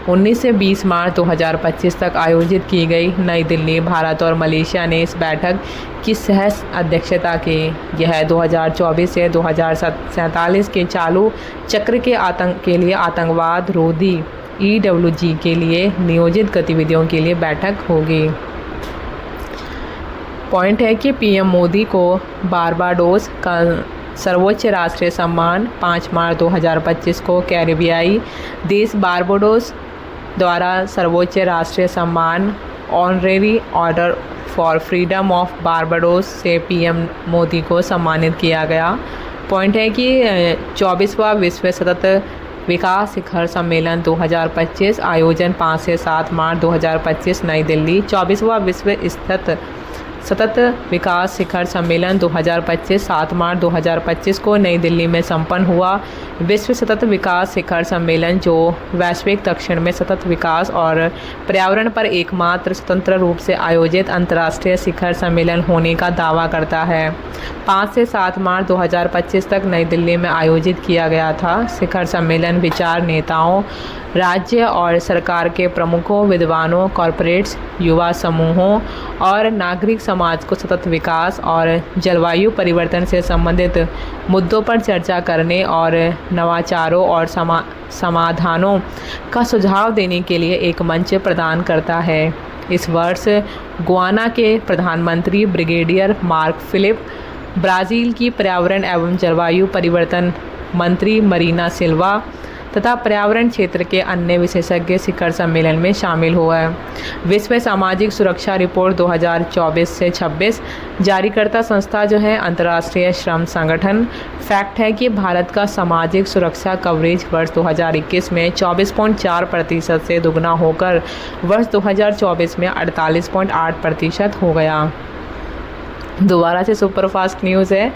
19 से 20 मार्च 2025 तक आयोजित की गई। नई दिल्ली। भारत और मलेशिया ने इस बैठक की सह अध्यक्षता की। यह 2024 से 2047 के चालू चक्र के लिए आतंकवाद रोधी EWG के लिए नियोजित गतिविधियों के लिए बैठक होगी। पॉइंट है कि PM मोदी को बारबाडोस का सर्वोच्च राष्ट्रीय सम्मान 5 मार्च 2025 को कैरिबियाई देश बारबाडोस द्वारा सर्वोच्च राष्ट्रीय सम्मान honorary order for freedom of Barbados से PM मोदी को सम्मानित किया गया। पॉइंट है कि 24वां विश्व सतत विकास शिखर सम्मेलन 2025 आयोजन 5 से 7 मार्च 2025 नई दिल्ली। 24वां विश्व सतत विकास शिखर सम्मेलन 2025 7 मार्च 2025 को नई दिल्ली में संपन्न हुआ। विश्व सतत विकास शिखर सम्मेलन जो वैश्विक दक्षिण में सतत विकास और पर्यावरण पर एकमात्र स्वतंत्र रूप से आयोजित अंतर्राष्ट्रीय शिखर सम्मेलन होने का दावा करता है, 5 से 7 मार्च 2025 तक नई दिल्ली में आयोजित किया गया था। शिखर सम्मेलन विचार नेताओं, राज्य और सरकार के प्रमुखों, विद्वानों, कॉरपोरेट्स, युवा समूहों और नागरिक समाज को सतत विकास और जलवायु परिवर्तन से संबंधित मुद्दों पर चर्चा करने और नवाचारों और समाधानों का सुझाव देने के लिए एक मंच प्रदान करता है। इस वर्ष गुयाना के प्रधानमंत्री ब्रिगेडियर मार्क फिलिप, ब्राज़ील की पर्यावरण एवं जलवायु परिवर्तन मंत्री मरीना सिल्वा तथा पर्यावरण क्षेत्र के अन्य विशेषज्ञ शिखर सम्मेलन में शामिल हुआ है। विश्व सामाजिक सुरक्षा रिपोर्ट 2024 से 26 जारीकर्ता संस्था जो है अंतर्राष्ट्रीय श्रम संगठन। फैक्ट है कि भारत का सामाजिक सुरक्षा कवरेज वर्ष 2021 में 24.4% से दुगना होकर वर्ष 2024 में 48.8% हो गया। दोबारा से सुपरफास्ट न्यूज़ है।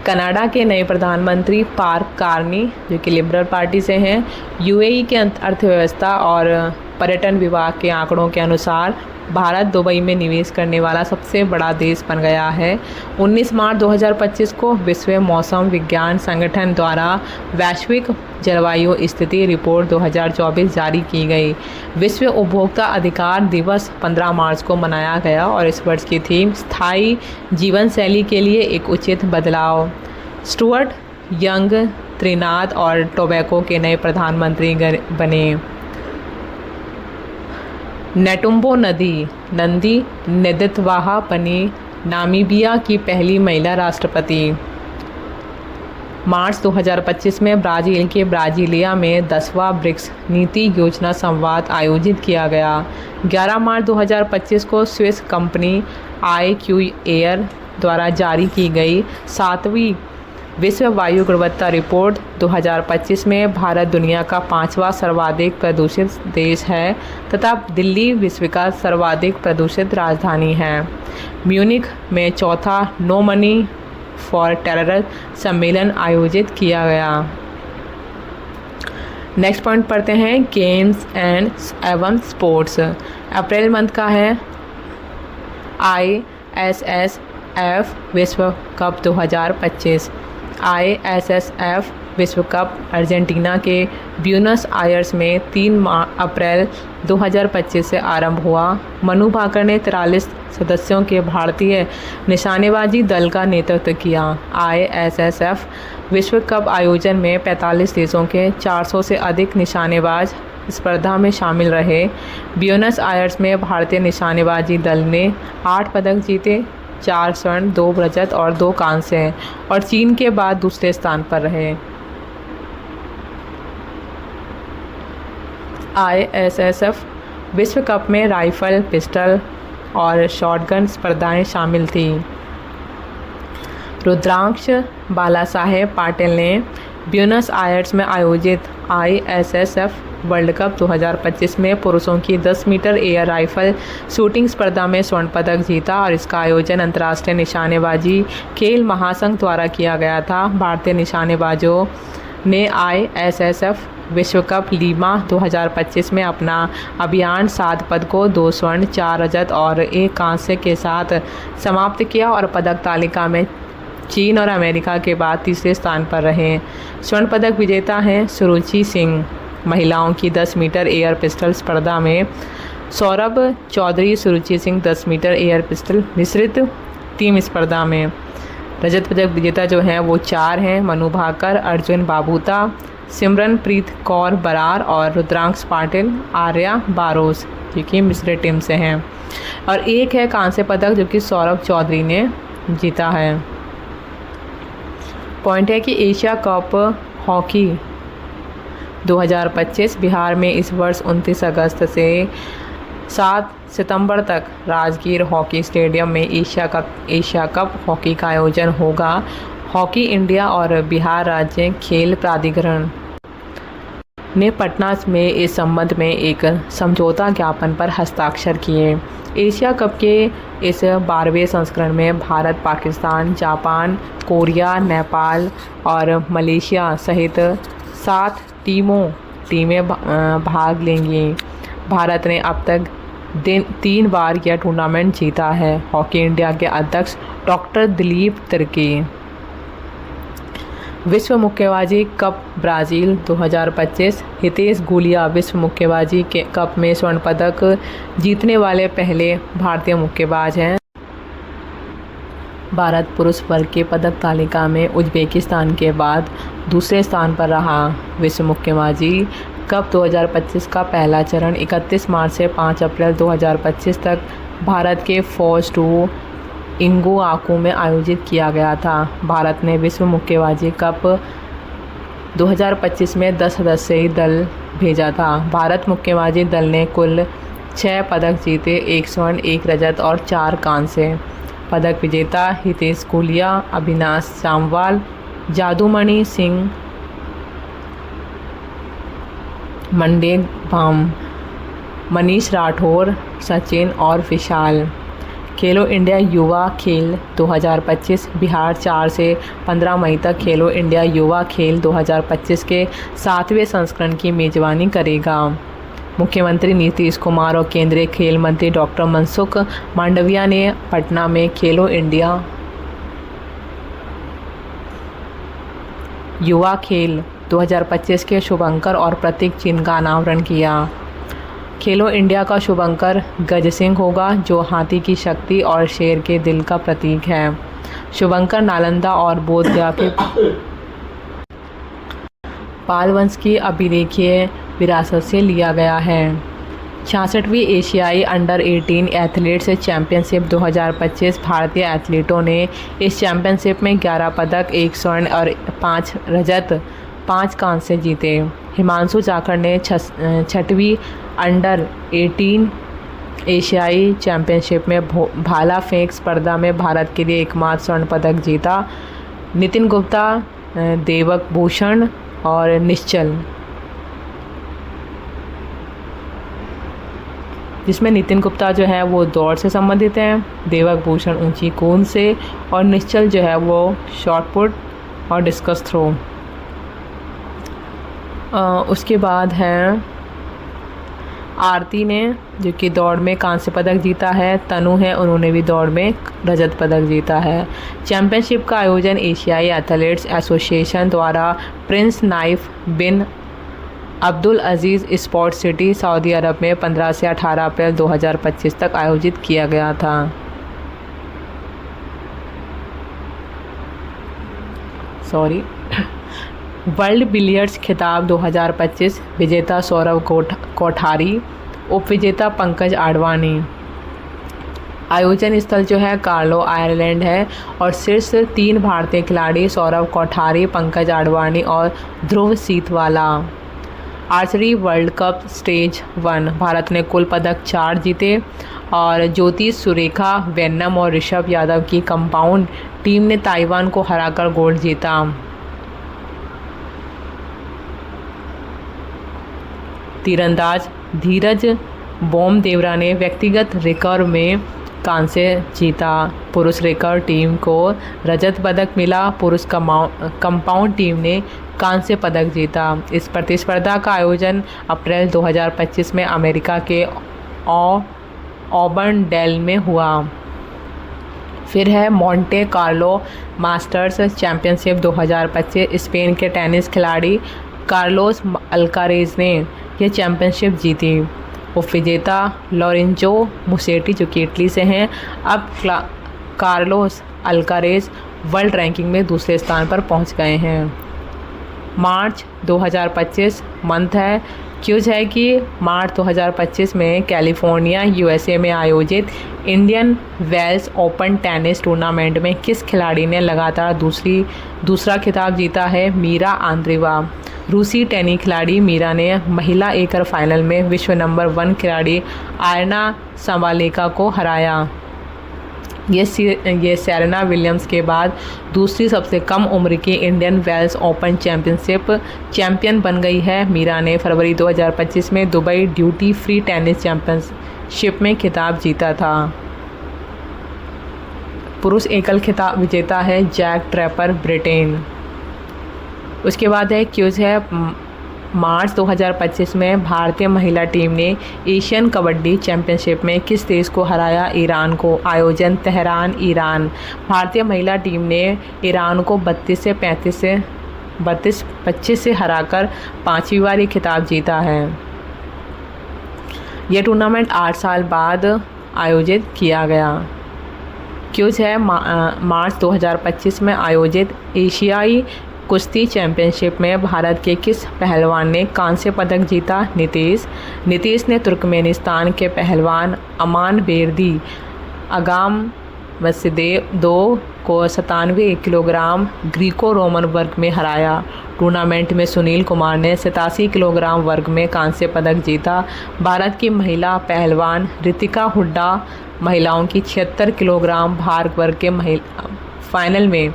कनाडा के नए प्रधानमंत्री पार्क कार्नी जो कि लिबरल पार्टी से हैं, UAE के अर्थव्यवस्था और पर्यटन विभाग के आंकड़ों के अनुसार भारत दुबई में निवेश करने वाला सबसे बड़ा देश बन गया है। 19 मार्च 2025 को विश्व मौसम विज्ञान संगठन द्वारा वैश्विक जलवायु स्थिति रिपोर्ट 2024 जारी की गई। विश्व उपभोक्ता अधिकार दिवस 15 मार्च को मनाया गया और इस वर्ष की थीम स्थायी जीवन शैली के लिए एक उचित बदलाव। स्टुअर्ट यंग त्रिनाद और टोबैको के नए प्रधानमंत्री बने। नेटुम्बो नंदी नेदितवाहा बनी नामीबिया की पहली महिला राष्ट्रपति। मार्च 2025 में ब्राज़ील के ब्राज़ीलिया में 10वां ब्रिक्स नीति योजना संवाद आयोजित किया गया। 11 मार्च 2025 को स्विस कंपनी IQ एयर द्वारा जारी की गई 7वीं विश्व वायु गुणवत्ता रिपोर्ट 2025 में भारत दुनिया का 5वां सर्वाधिक प्रदूषित देश है तथा दिल्ली विश्व का सर्वाधिक प्रदूषित राजधानी है। म्यूनिख में चौथा नो मनी फॉर टेरर सम्मेलन आयोजित किया गया। नेक्स्ट पॉइंट पढ़ते हैं गेम्स एवं स्पोर्ट्स। अप्रैल मंथ का है ISSF विश्व कप 2025। ISSF विश्व कप अर्जेंटीना के ब्यूनस आयर्स में 3 अप्रैल 2025 से आरंभ हुआ। मनु भाकर ने 43 सदस्यों के भारतीय निशानेबाजी दल का नेतृत्व किया। ISSF विश्व कप आयोजन में 45 देशों के 400 से अधिक निशानेबाज स्पर्धा में शामिल रहे। ब्यूनस आयर्स में भारतीय निशानेबाजी दल ने 8 पदक जीते, 4 स्वर्ण, 2 रजत और 2 कांस्य, और चीन के बाद दूसरे स्थान पर रहे। ISSF विश्व कप में राइफल, पिस्टल और शॉटगन स्पर्धाएं शामिल थी। रुद्रांश बालासाहेब पाटिल ने ब्यूनस आयर्स में आयोजित ISSF वर्ल्ड कप 2025 में पुरुषों की 10 मीटर एयर राइफल शूटिंग स्पर्धा में स्वर्ण पदक जीता और इसका आयोजन अंतर्राष्ट्रीय निशानेबाजी खेल महासंघ द्वारा किया गया था। भारतीय निशानेबाजों ने ISSF विश्व कप लीमा 2025 में अपना अभियान 7 पदकों, 2 स्वर्ण, 4 रजत और 1 कांस्य के साथ समाप्त किया और पदक तालिका में चीन और अमेरिका के बाद तीसरे स्थान पर रहे। स्वर्ण पदक विजेता हैं सुरुचि सिंह। महिलाओं की 10 मीटर एयर पिस्टल स्पर्धा में सौरभ चौधरी, सुरुचि सिंह 10 मीटर एयर पिस्टल मिश्रित टीम स्पर्धा में। रजत पदक विजेता जो हैं वो 4 हैं, मनु भाकर, अर्जुन बाबूता, सिमरनप्रीत कौर बरार और रुद्रांश पाटिल, आर्या बारोस, जो कि मिश्रित टीम से हैं। और 1 है कांस्य पदक जो कि सौरभ चौधरी ने जीता है। पॉइंट है कि एशिया कप हॉकी 2025 बिहार में इस वर्ष 29 अगस्त से 7 सितंबर तक राजगीर हॉकी स्टेडियम में एशिया कप हॉकी का आयोजन होगा। हॉकी इंडिया और बिहार राज्य खेल प्राधिकरण ने पटना में इस संबंध में एक समझौता ज्ञापन पर हस्ताक्षर किए। एशिया कप के इस 12वें संस्करण में भारत, पाकिस्तान, जापान, कोरिया, नेपाल और मलेशिया सहित 7 टीमें भाग लेंगी। भारत ने अब तक 3 बार यह टूर्नामेंट जीता है। हॉकी इंडिया के अध्यक्ष डॉक्टर दिलीप तिर्की। विश्व मुक्केबाजी कप ब्राज़ील 2025 हितेश गुलिया विश्व मुक्केबाजी के कप में स्वर्ण पदक जीतने वाले पहले भारतीय मुक्केबाज हैं। भारत पुरुष वर्ग के पदक तालिका में उज्बेकिस्तान के बाद दूसरे स्थान पर रहा। विश्व मुक्केबाजी कप 2025 का पहला चरण 31 मार्च से 5 अप्रैल 2025 तक भारत के फॉज 2 इंगुआकू में आयोजित किया गया था। भारत ने विश्व मुक्केबाजी कप 2025 में 10 सदस्यीय दल भेजा था। भारत मुक्केबाजी दल ने कुल 6 पदक जीते, 1 स्वर्ण, 1 रजत और 4 कांस्य। पदक विजेता हितेश गुलिया, अविनाश जामवाल, जादूमणि सिंह, मंडेग भाम, मनीष राठौर, सचिन और विशाल। खेलो इंडिया युवा खेल 2025 बिहार 4 से 15 मई तक खेलो इंडिया युवा खेल 2025 के 7वें संस्करण की मेज़बानी करेगा। मुख्यमंत्री नीतीश कुमार और केंद्रीय खेल मंत्री डॉक्टर मनसुख मांडविया ने पटना में खेलो इंडिया युवा खेल 2025 के शुभंकर और प्रतीक चिन्ह का अनावरण किया। खेलो इंडिया का शुभंकर गज सिंह होगा, जो हाथी की शक्ति और शेर के दिल का प्रतीक है। शुभंकर नालंदा और बोधगया के पाल वंश की अभिलेखीय विरासत से लिया गया है। 66वीं एशियाई अंडर 18 एथलीट्स चैंपियनशिप 2025 भारतीय एथलीटों ने इस चैंपियनशिप में 11 पदक, 1 स्वर्ण और 5 रजत, 5 कांस्य जीते। हिमांशु जाखड़ ने 6वीं अंडर 18 एशियाई चैंपियनशिप में भाला फेंक स्पर्धा में भारत के लिए एकमात्र स्वर्ण पदक जीता। नितिन गुप्ता, देवक भूषण और निश्चल, जिसमें नितिन गुप्ता जो है वो दौड़ से संबंधित हैं, देवक भूषण ऊंची कूद से और निश्चल जो है वो शॉट पुट और डिस्कस थ्रो। उसके बाद है आरती ने जो कि दौड़ में कांस्य पदक जीता है, तनु है उन्होंने भी दौड़ में रजत पदक जीता है। चैंपियनशिप का आयोजन एशियाई एथलेट्स एसोसिएशन द्वारा प्रिंस नाइफ बिन अब्दुल अजीज़ स्पोर्ट्स सिटी सऊदी अरब में 15 से 18 अप्रैल 2025 तक आयोजित किया गया था। वर्ल्ड बिलियर्ड्स खिताब 2025 विजेता सौरव कोठारी, उपविजेता पंकज आडवाणी। आयोजन स्थल जो है कार्लो आयरलैंड है और शीर्ष 3 भारतीय खिलाड़ी सौरव कोठारी, पंकज आडवाणी और Dhruv Sitwala. Archery world cup stage 1 Bharat ने कुल पदक 4 जीते और ज्योति सुरेखा वेन्नम और ऋषभ यादव की कंपाउंड टीम ने ताइवान को हराकर गोल्ड जीता। तीरंदाज धीरज बोमदेवरा ने व्यक्तिगत रिकर्व में कांस्य जीता। पुरुष रिकर्व टीम को रजत पदक मिला। पुरुष कंपाउंड टीम ने कांस्य पदक जीता। इस प्रतिस्पर्धा का आयोजन अप्रैल 2025 में अमेरिका के ऑबर्न डेल में हुआ। फिर है Monte Carlo masters championship 2025। Spain के टेनिस खिलाड़ी कार्लोस अल्कारेज ने यह चैंपियनशिप जीती। उपविजेता लॉरेंजो मुसेटी जो कि इटली से हैं। अब कार्लोस अल्कारेज वर्ल्ड रैंकिंग में दूसरे स्थान पर पहुंच गए हैं। मार्च 2025 मंथ है। क्यूज है कि मार्च 2025 में कैलिफोर्निया यूएसए में आयोजित Indian Wells Open tennis tournament में किस खिलाड़ी ने लगातार दूसरा खिताब जीता है? मीरा आंद्रेवा। रूसी टेनिस खिलाड़ी मीरा ने महिला एकल फाइनल में विश्व नंबर 1 खिलाड़ी आयना साबालेका को हराया। ये सेरेना विलियम्स के बाद दूसरी सबसे कम उम्र की Indian Wells Open championship champion बन गई है। मीरा ने फरवरी 2025 में Dubai duty free tennis championship में खिताब जीता था। पुरुष एकल खिताब विजेता है जैक ट्रैपर ब्रिटेन। उसके बाद है क्यूज है मार्च 2025 में भारतीय महिला टीम ने एशियन कबड्डी चैंपियनशिप में किस देश को हराया? ईरान को। आयोजन तेहरान ईरान। भारतीय महिला टीम ने ईरान को 32-25 से हराकर 5वीं बार ये खिताब जीता है। यह टूर्नामेंट 8 साल बाद आयोजित किया गया। क्यूज है मार्च 2025 में आयोजित एशियाई कुश्ती चैंपियनशिप में भारत के किस पहलवान ने कांस्य पदक जीता? नीतीश ने तुर्कमेनिस्तान के पहलवान अमान बेरदी अगाम वसीदेव को 97 किलोग्राम ग्रीको रोमन वर्ग में हराया। टूर्नामेंट में सुनील कुमार ने 87 किलोग्राम वर्ग में कांस्य पदक जीता। भारत की महिला पहलवान रितिका हुड्डा महिलाओं की 76 किलोग्राम भार वर्ग के फाइनल में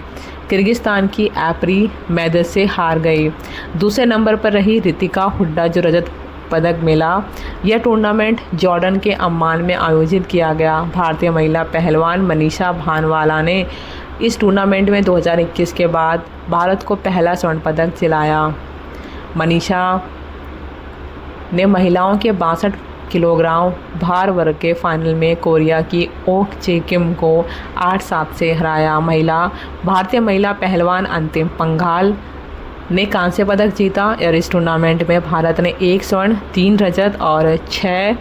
किर्गिस्तान की एपरी मैदर से हार गई। दूसरे नंबर पर रही रितिका हुड्डा जो रजत पदक मिला। यह टूर्नामेंट जॉर्डन के अम्मान में आयोजित किया गया। भारतीय महिला पहलवान मनीषा भानवाला ने इस टूर्नामेंट में 2021 के बाद भारत को पहला स्वर्ण पदक दिलाया। मनीषा ने महिलाओं के 62 किलोग्राम भार वर्ग के फाइनल में कोरिया की ओक चे किम को 8-7 से हराया। भारतीय महिला पहलवान अंतिम पंघाल ने कांस्य पदक जीता और इस टूर्नामेंट में भारत ने 1 स्वर्ण 3 रजत और 6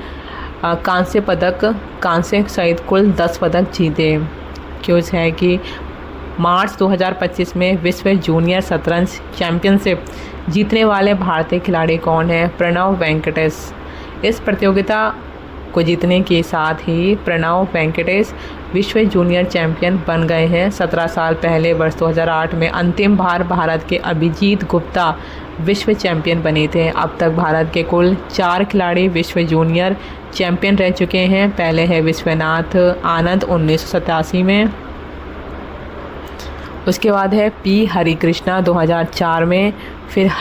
कांस्य सहित कुल 10 पदक जीते। क्यूज है कि मार्च 2025 में विश्व जूनियर शतरंज चैंपियनशिप जीतने वाले भारतीय खिलाड़ी कौन है? प्रणव वेंकटेश। इस प्रतियोगिता को जीतने के साथ ही प्रणव वेंकटेश विश्व जूनियर चैंपियन बन गए हैं। 17 साल पहले वर्ष 2008 में अंतिम बार भारत के अभिजीत गुप्ता विश्व चैंपियन बने थे। अब तक भारत के कुल 4 खिलाड़ी विश्व जूनियर चैंपियन रह चुके हैं। पहले है विश्वनाथ आनंद 1987 में। उसके बाद है पी हरिकृष्णा 2004 में। फिर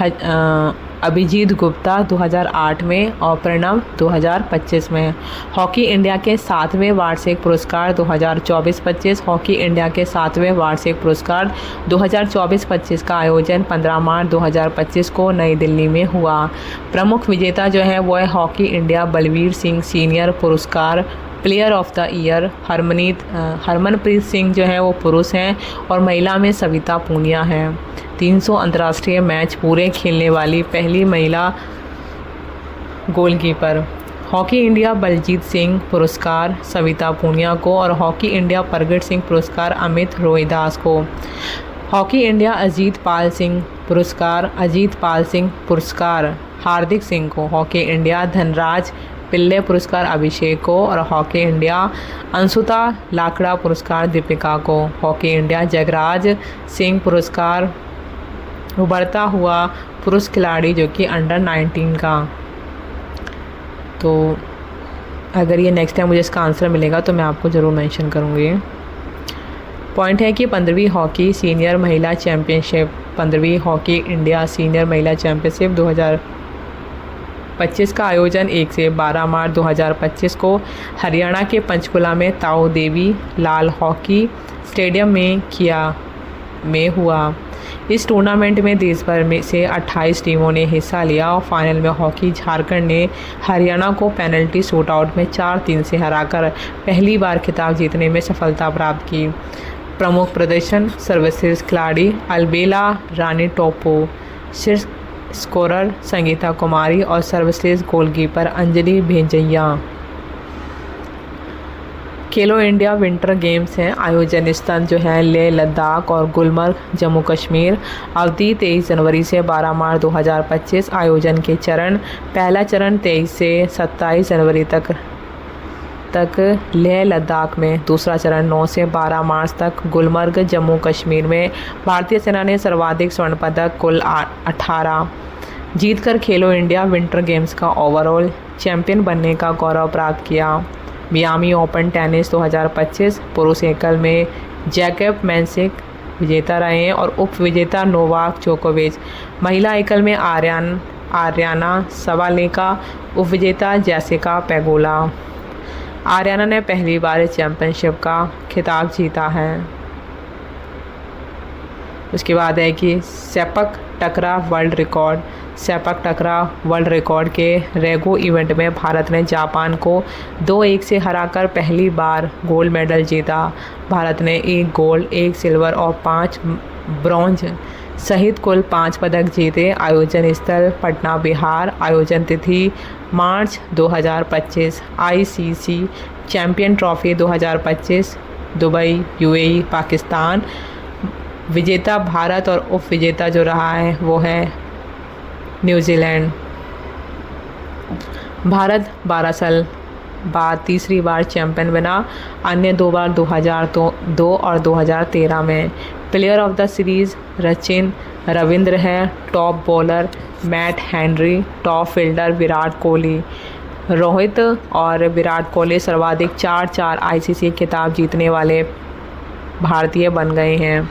अभिजीत गुप्ता 2008 में और प्रणव 2025 में। हॉकी इंडिया के 7वें वार्षिक पुरस्कार 2024-25। हॉकी इंडिया के 7वें वार्षिक पुरस्कार 2024-25 का आयोजन 15 मार्च 2025 को नई दिल्ली में हुआ। प्रमुख विजेता जो है वो है hockey India Balbir Singh senior पुरस्कार player of the year. Harmanpreet Singh जो है वो पुरुष हैं और महिला में सविता पूनिया हैं। 300 अंतर्राष्ट्रीय मैच पूरे खेलने वाली पहली महिला goalkeeper. Hockey India Baljit Singh पुरस्कार सविता पूनिया को और हॉकी इंडिया प्रगट सिंह पुरस्कार अमित रोहिदास को। हॉकी इंडिया अजीत पाल सिंह पुरस्कार हार्दिक सिंह को। हॉकी इंडिया धनराज पिल्ले पुरस्कार अभिषेक को और हॉकी इंडिया अंशुता लाकड़ा पुरस्कार दीपिका को। हॉकी इंडिया जगराज सिंह पुरस्कार उभरता हुआ पुरुष खिलाड़ी जो कि अंडर 19 का। तो अगर ये नेक्स्ट टाइम मुझे इसका आंसर मिलेगा तो मैं आपको ज़रूर मेंशन करूँगी। पॉइंट है कि 15वीं हॉकी सीनियर महिला चैम्पियनशिप 15वीं हॉकी इंडिया सीनियर महिला चैम्पियनशिप 2025 का आयोजन 1 से 12 मार्च 2025 को हरियाणा के पंचकुला में ताऊ देवी लाल हॉकी स्टेडियम में हुआ। इस टूर्नामेंट में देश भर में से 28 टीमों ने हिस्सा लिया और फाइनल में हॉकी झारखंड ने हरियाणा को पेनल्टी शूटआउट में 4-3 से हराकर पहली बार खिताब जीतने में सफलता प्राप्त की। प्रमुख प्रदर्शन सर्वश्रेष्ठ खिलाड़ी अलबेला रानी टोपो, शीर्ष स्कोरर संगीता कुमारी और सर्वश्रेष्ठ गोलकीपर अंजलि भेंजैया। खेलो इंडिया विंटर गेम्स हैं। आयोजन स्थल जो है लेह लद्दाख और गुलमर्ग जम्मू कश्मीर। अवधि 23 जनवरी से 12 मार्च 2025। आयोजन के चरण पहला चरण 23 से 27 जनवरी तक लेह लद्दाख में। दूसरा चरण 9 से 12 मार्च तक गुलमर्ग जम्मू कश्मीर में। भारतीय सेना ने सर्वाधिक स्वर्ण पदक कुल 18 जीतकर खेलो इंडिया विंटर गेम्स का ओवरऑल चैंपियन बनने का गौरव प्राप्त किया। मियामी ओपन टेनिस 2025 पुरुष एकल में जैकब मैंसिक विजेता रहे हैं और उप विजेता नोवाक जोकोविच। महिला एकल में आर्याना सवालेका, उप विजेता जैसिका पेगोला। आर्याना ने पहली बार इस चैंपियनशिप का खिताब जीता है। उसके बाद है कि सेपक टकरा वर्ल्ड रिकॉर्ड के रेगो इवेंट में भारत ने जापान को 2-1 से हराकर पहली बार गोल्ड मेडल जीता। भारत ने 1 गोल्ड, 1 सिल्वर और 5 ब्रॉन्ज सहित कुल 5 पदक जीते। आयोजन स्थल पटना बिहार। आयोजन तिथि मार्च 2025। ICC champion trophy 2025 Dubai UAE Pakistan. विजेता भारत और उप विजेता जो रहा है वो है न्यूजीलैंड। भारत 12 साल बाद तीसरी बार चैंपियन बना, अन्य 2 बार 2002 और 2013 में। Player of the series Rachin Ravindra है। Top bowler Matt Henry. Top fielder Virat Kohli. Rohit और विराट कोहली सर्वाधिक 4 ICC खिताब जीतने वाले भारतीय बन गए हैं।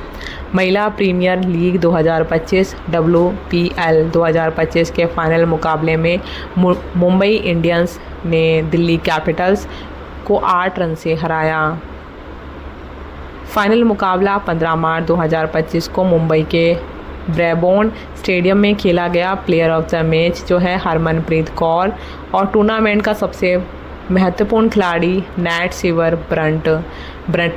महिला प्रीमियर लीग 2025 WPL 2025 के फाइनल मुकाबले में मुंबई इंडियंस ने दिल्ली कैपिटल्स को 8 रन से हराया। फाइनल मुकाबला 15 मार्च 2025 को मुंबई के ब्रेबोर्न स्टेडियम में खेला गया। प्लेयर ऑफ द मैच जो है हरमनप्रीत कौर और टूर्नामेंट का सबसे महत्वपूर्ण खिलाड़ी नैट सिवर ब्रंट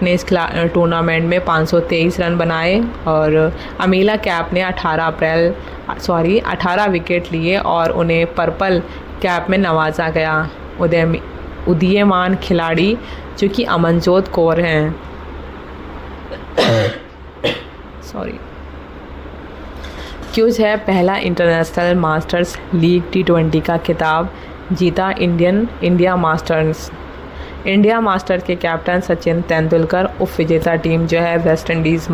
ने इस टूर्नामेंट में 523 रन बनाए और अमीला कैप ने 18 विकेट लिए और उन्हें पर्पल कैप में नवाजा गया। उदीयमान खिलाड़ी जो कि अमनजोत कौर हैं क्यूज है पहला इंटरनेशनल मास्टर्स लीग T20 का खिताब जीता इंडिया मास्टर के कैप्टन सचिन तेंदुलकर। उप विजेता टीम जो है वेस्ट इंडीज़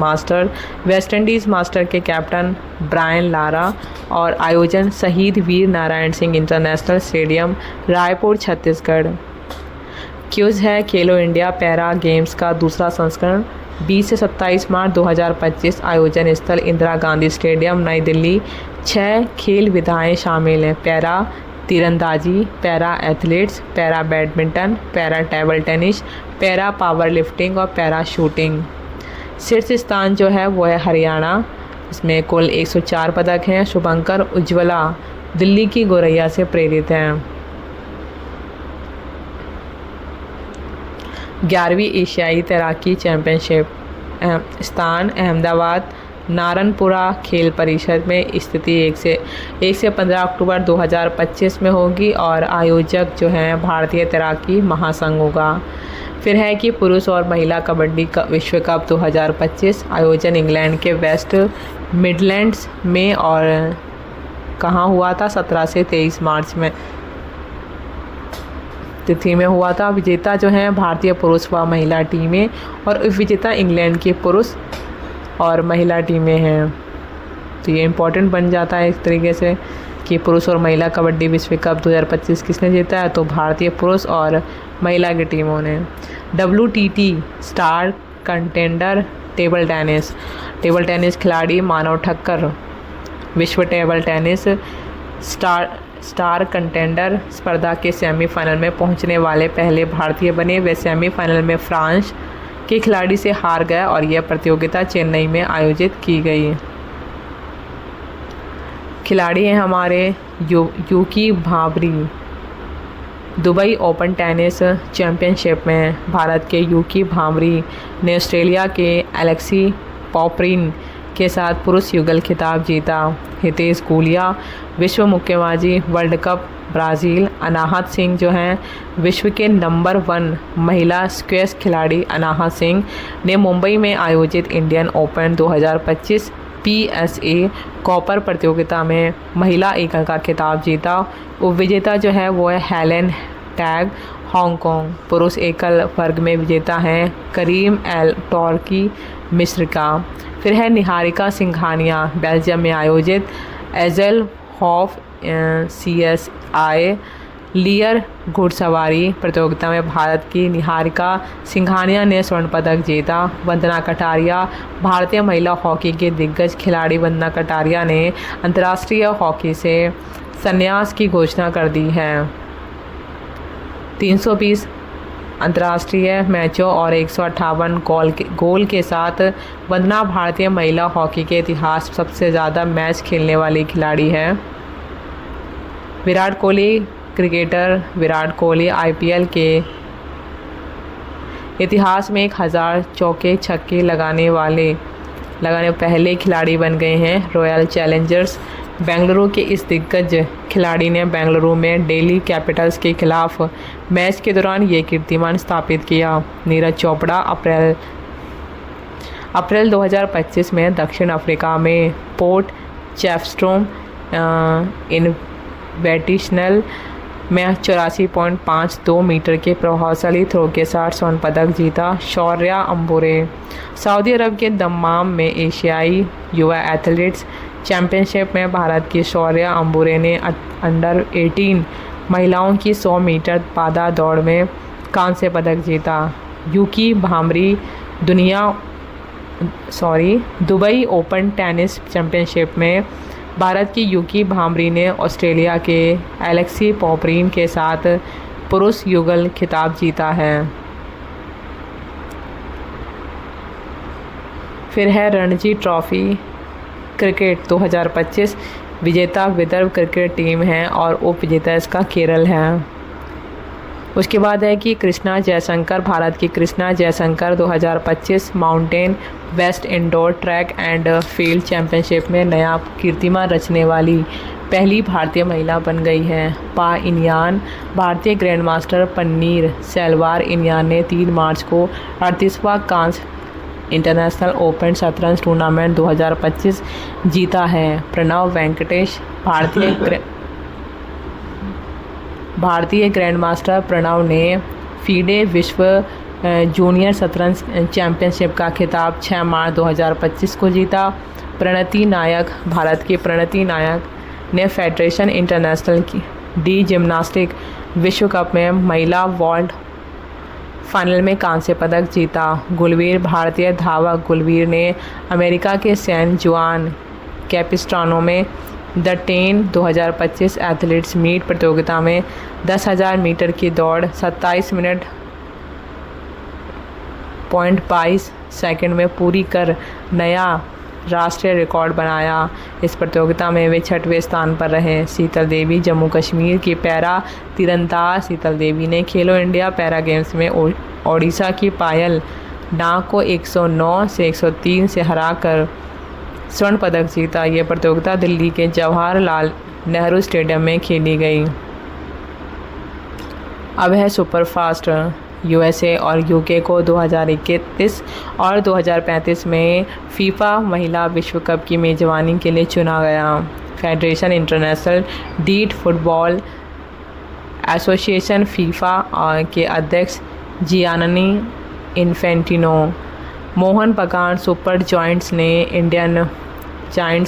मास्टर के कैप्टन ब्रायन लारा और आयोजन शहीद वीर नारायण सिंह इंटरनेशनल स्टेडियम रायपुर छत्तीसगढ़। क्यूज है खेलो इंडिया पैरा गेम्स का दूसरा संस्करण 20 से 27 मार्च 2025 आयोजन स्थल इंदिरा गांधी स्टेडियम नई दिल्ली। 6 खेल विधाएं शामिल हैं: पैरा तीरंदाजी, para athletes, para badminton, para table tennis, para power lifting और पैरा शूटिंग। शीर्ष स्थान जो है वो है हरियाणा, इसमें कुल 104 पदक हैं। शुभंकर उज्ज्वला दिल्ली की गोरैया से प्रेरित हैं। 11वीं एशियाई तैराकी चैंपियनशिप स्थान अहमदाबाद नारनपुरा खेल परिषद में स्थिति 1 से 15 अक्टूबर 2025 में होगी और आयोजक जो हैं भारतीय तैराकी महासंघ होगा। फिर है कि पुरुष और महिला कबड्डी विश्व कप 2025 आयोजन इंग्लैंड के वेस्ट मिडलैंड्स में और कहाँ हुआ था? 17 से 23 मार्च में तिथि में हुआ था। विजेता जो हैं भारतीय पुरुष व महिला टीमें और उपविजेता इंग्लैंड की पुरुष और महिला टीमें हैं। तो ये इम्पोर्टेंट बन जाता है इस तरीके से कि पुरुष और महिला कबड्डी विश्व कप 2025 किसने जीता है? तो भारतीय पुरुष और महिला की टीमों ने। WTT star contender table tennis खिलाड़ी मानव ठक्कर विश्व टेबल टेनिस स्टार कंटेंडर स्पर्धा के सेमीफाइनल में पहुंचने वाले पहले भारतीय बने। वे सेमीफाइनल में फ्रांस के खिलाड़ी से हार गया और यह प्रतियोगिता चेन्नई में आयोजित की गई। खिलाड़ी हैं हमारे Yuki Bhambri. Dubai open tennis championship में भारत के यूकी भांबरी ने ऑस्ट्रेलिया के एलेक्सी पॉपरिन के साथ पुरुष युगल खिताब जीता। हितेश गुलिया विश्व मुक्केबाजी वर्ल्ड कप ब्राज़ील। अनाहत सिंह जो हैं विश्व के नंबर 1 महिला स्क्वैश खिलाड़ी अनाहत सिंह ने मुंबई में आयोजित इंडियन ओपन 2025 PSA कॉपर प्रतियोगिता में महिला एकल का खिताब जीता। उपविजेता जो है वो है हेलेन टैग हांगकांग। पुरुष एकल वर्ग में विजेता हैं करीम एल टॉर्की मिस्र का। फिर है निहारिका सिंघानिया बेल्जियम में आयोजित एजेल हॉफ CSI लियर घुड़सवारी प्रतियोगिता में भारत की निहारिका सिंघानिया ने स्वर्ण पदक जीता। वंदना कटारिया भारतीय महिला हॉकी के दिग्गज खिलाड़ी वंदना कटारिया ने अंतर्राष्ट्रीय हॉकी से संन्यास की घोषणा कर दी है। 320 अंतर्राष्ट्रीय मैचों और 158 गोल के साथ वंदना भारतीय महिला हॉकी के इतिहास सबसे ज़्यादा मैच खेलने वाली खिलाड़ी है। विराट कोहली क्रिकेटर विराट कोहली IPL के इतिहास में 1000 चौके छक्के लगाने पहले खिलाड़ी बन गए हैं। रॉयल चैलेंजर्स बेंगलुरु के इस दिग्गज खिलाड़ी ने बेंगलुरु में दिल्ली कैपिटल्स के खिलाफ मैच के दौरान ये कीर्तिमान स्थापित किया। नीरज चोपड़ा अप्रैल 2025 में दक्षिण अफ्रीका में पोर्ट चेफस्ट्रोम इनविटेशनल में 84.52 मीटर के प्रभावशाली थ्रो के साथ स्वर्ण पदक जीता। शौर्या अंबुरे सऊदी अरब के दम्माम में एशियाई युवा एथलीट्स चैंपियनशिप में भारत की शौर्या अंबुरे ने अंडर 18 महिलाओं की 100 मीटर पादा दौड़ में कांस्य पदक जीता। Yuki Bhambri Dubai open tennis championship में भारत की यूकी भांबरी ने ऑस्ट्रेलिया के एलेक्सी पॉपरिन के साथ पुरुष युगल खिताब जीता है। फिर है रणजी ट्रॉफी क्रिकेट 2025 विजेता विदर्भ क्रिकेट टीम है और उपविजेता इसका केरल है। उसके बाद है कि कृष्णा जयशंकर भारत की Krishna Jaishankar 2025 Mountain West indoor track and field championship में नया कीर्तिमान रचने वाली पहली भारतीय महिला बन गई है। पा इनियान भारतीय ग्रैंड मास्टर पन्नीर सेल्वार इनियान ने 3 मार्च को 38वां कांस्य इंटरनेशनल ओपन शतरंज टूर्नामेंट 2025 जीता है। प्रणव वेंकटेश भारतीय ग्रैंड मास्टर प्रणव ने फीडे विश्व जूनियर शतरंज चैंपियनशिप का खिताब 6 मार्च 2025 को जीता। प्रणति नायक भारत की प्रणति नायक ने फेडरेशन इंटरनेशनल डी जिम्नास्टिक विश्व कप में महिला वर्ल्ड फाइनल में कांस्य पदक जीता। गुलवीर भारतीय धावक गुलवीर ने अमेरिका के सैन जुआन कैपिस्ट्रानो में द 2025 एथलीट्स मीट प्रतियोगिता में 10,000 मीटर की दौड़ 27 मिनट 22 सेकंड में पूरी कर नया राष्ट्रीय रिकॉर्ड बनाया। इस प्रतियोगिता में वे 6वें स्थान पर रहे। शीतल देवी जम्मू कश्मीर की पैरा तीरंदाज शीतल देवी ने खेलो इंडिया पैरा गेम्स में ओडिशा की पायल नाग को 109 से 103 से हराकर स्वर्ण पदक जीता। ये प्रतियोगिता दिल्ली के जवाहरलाल नेहरू स्टेडियम में खेली गई। अब है सुपरफास्ट। यूएसए और यूके को 2031 और 2035 में फीफा महिला विश्व कप की मेज़बानी के लिए चुना गया। Federation international डीट football association FIFA के अध्यक्ष जियानी इन्फेंटिनो। मोहन बगान सुपर जायंट्स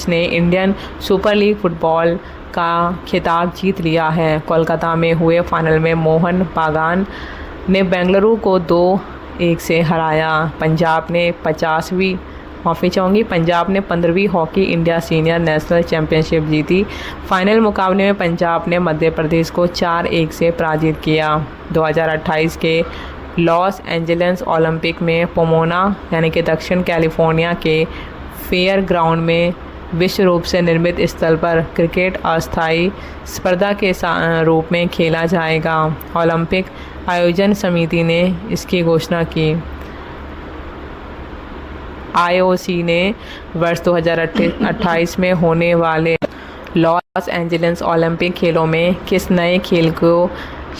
ने इंडियन सुपर लीग फुटबॉल का खिताब जीत लिया है। कोलकाता में हुए फाइनल में मोहन बागान ने बेंगलुरु को 2-1 से हराया। पंजाब ने 15वीं hockey India senior national championship जीती। फाइनल मुकाबले में पंजाब ने मध्य प्रदेश को 4-1 से पराजित किया। 2028 के लॉस एंजल्स ओलंपिक में पोमोना यानी कि दक्षिण कैलिफोर्निया के फेयर ग्राउंड में विश्व रूप से निर्मित स्थल पर क्रिकेट अस्थायी स्पर्धा के रूप में खेला जाएगा। ओलंपिक आयोजन समिति ने इसकी घोषणा की। आईओसी ने वर्ष 2028 में होने वाले लॉस एंजल्स ओलंपिक खेलों में किस नए खेल को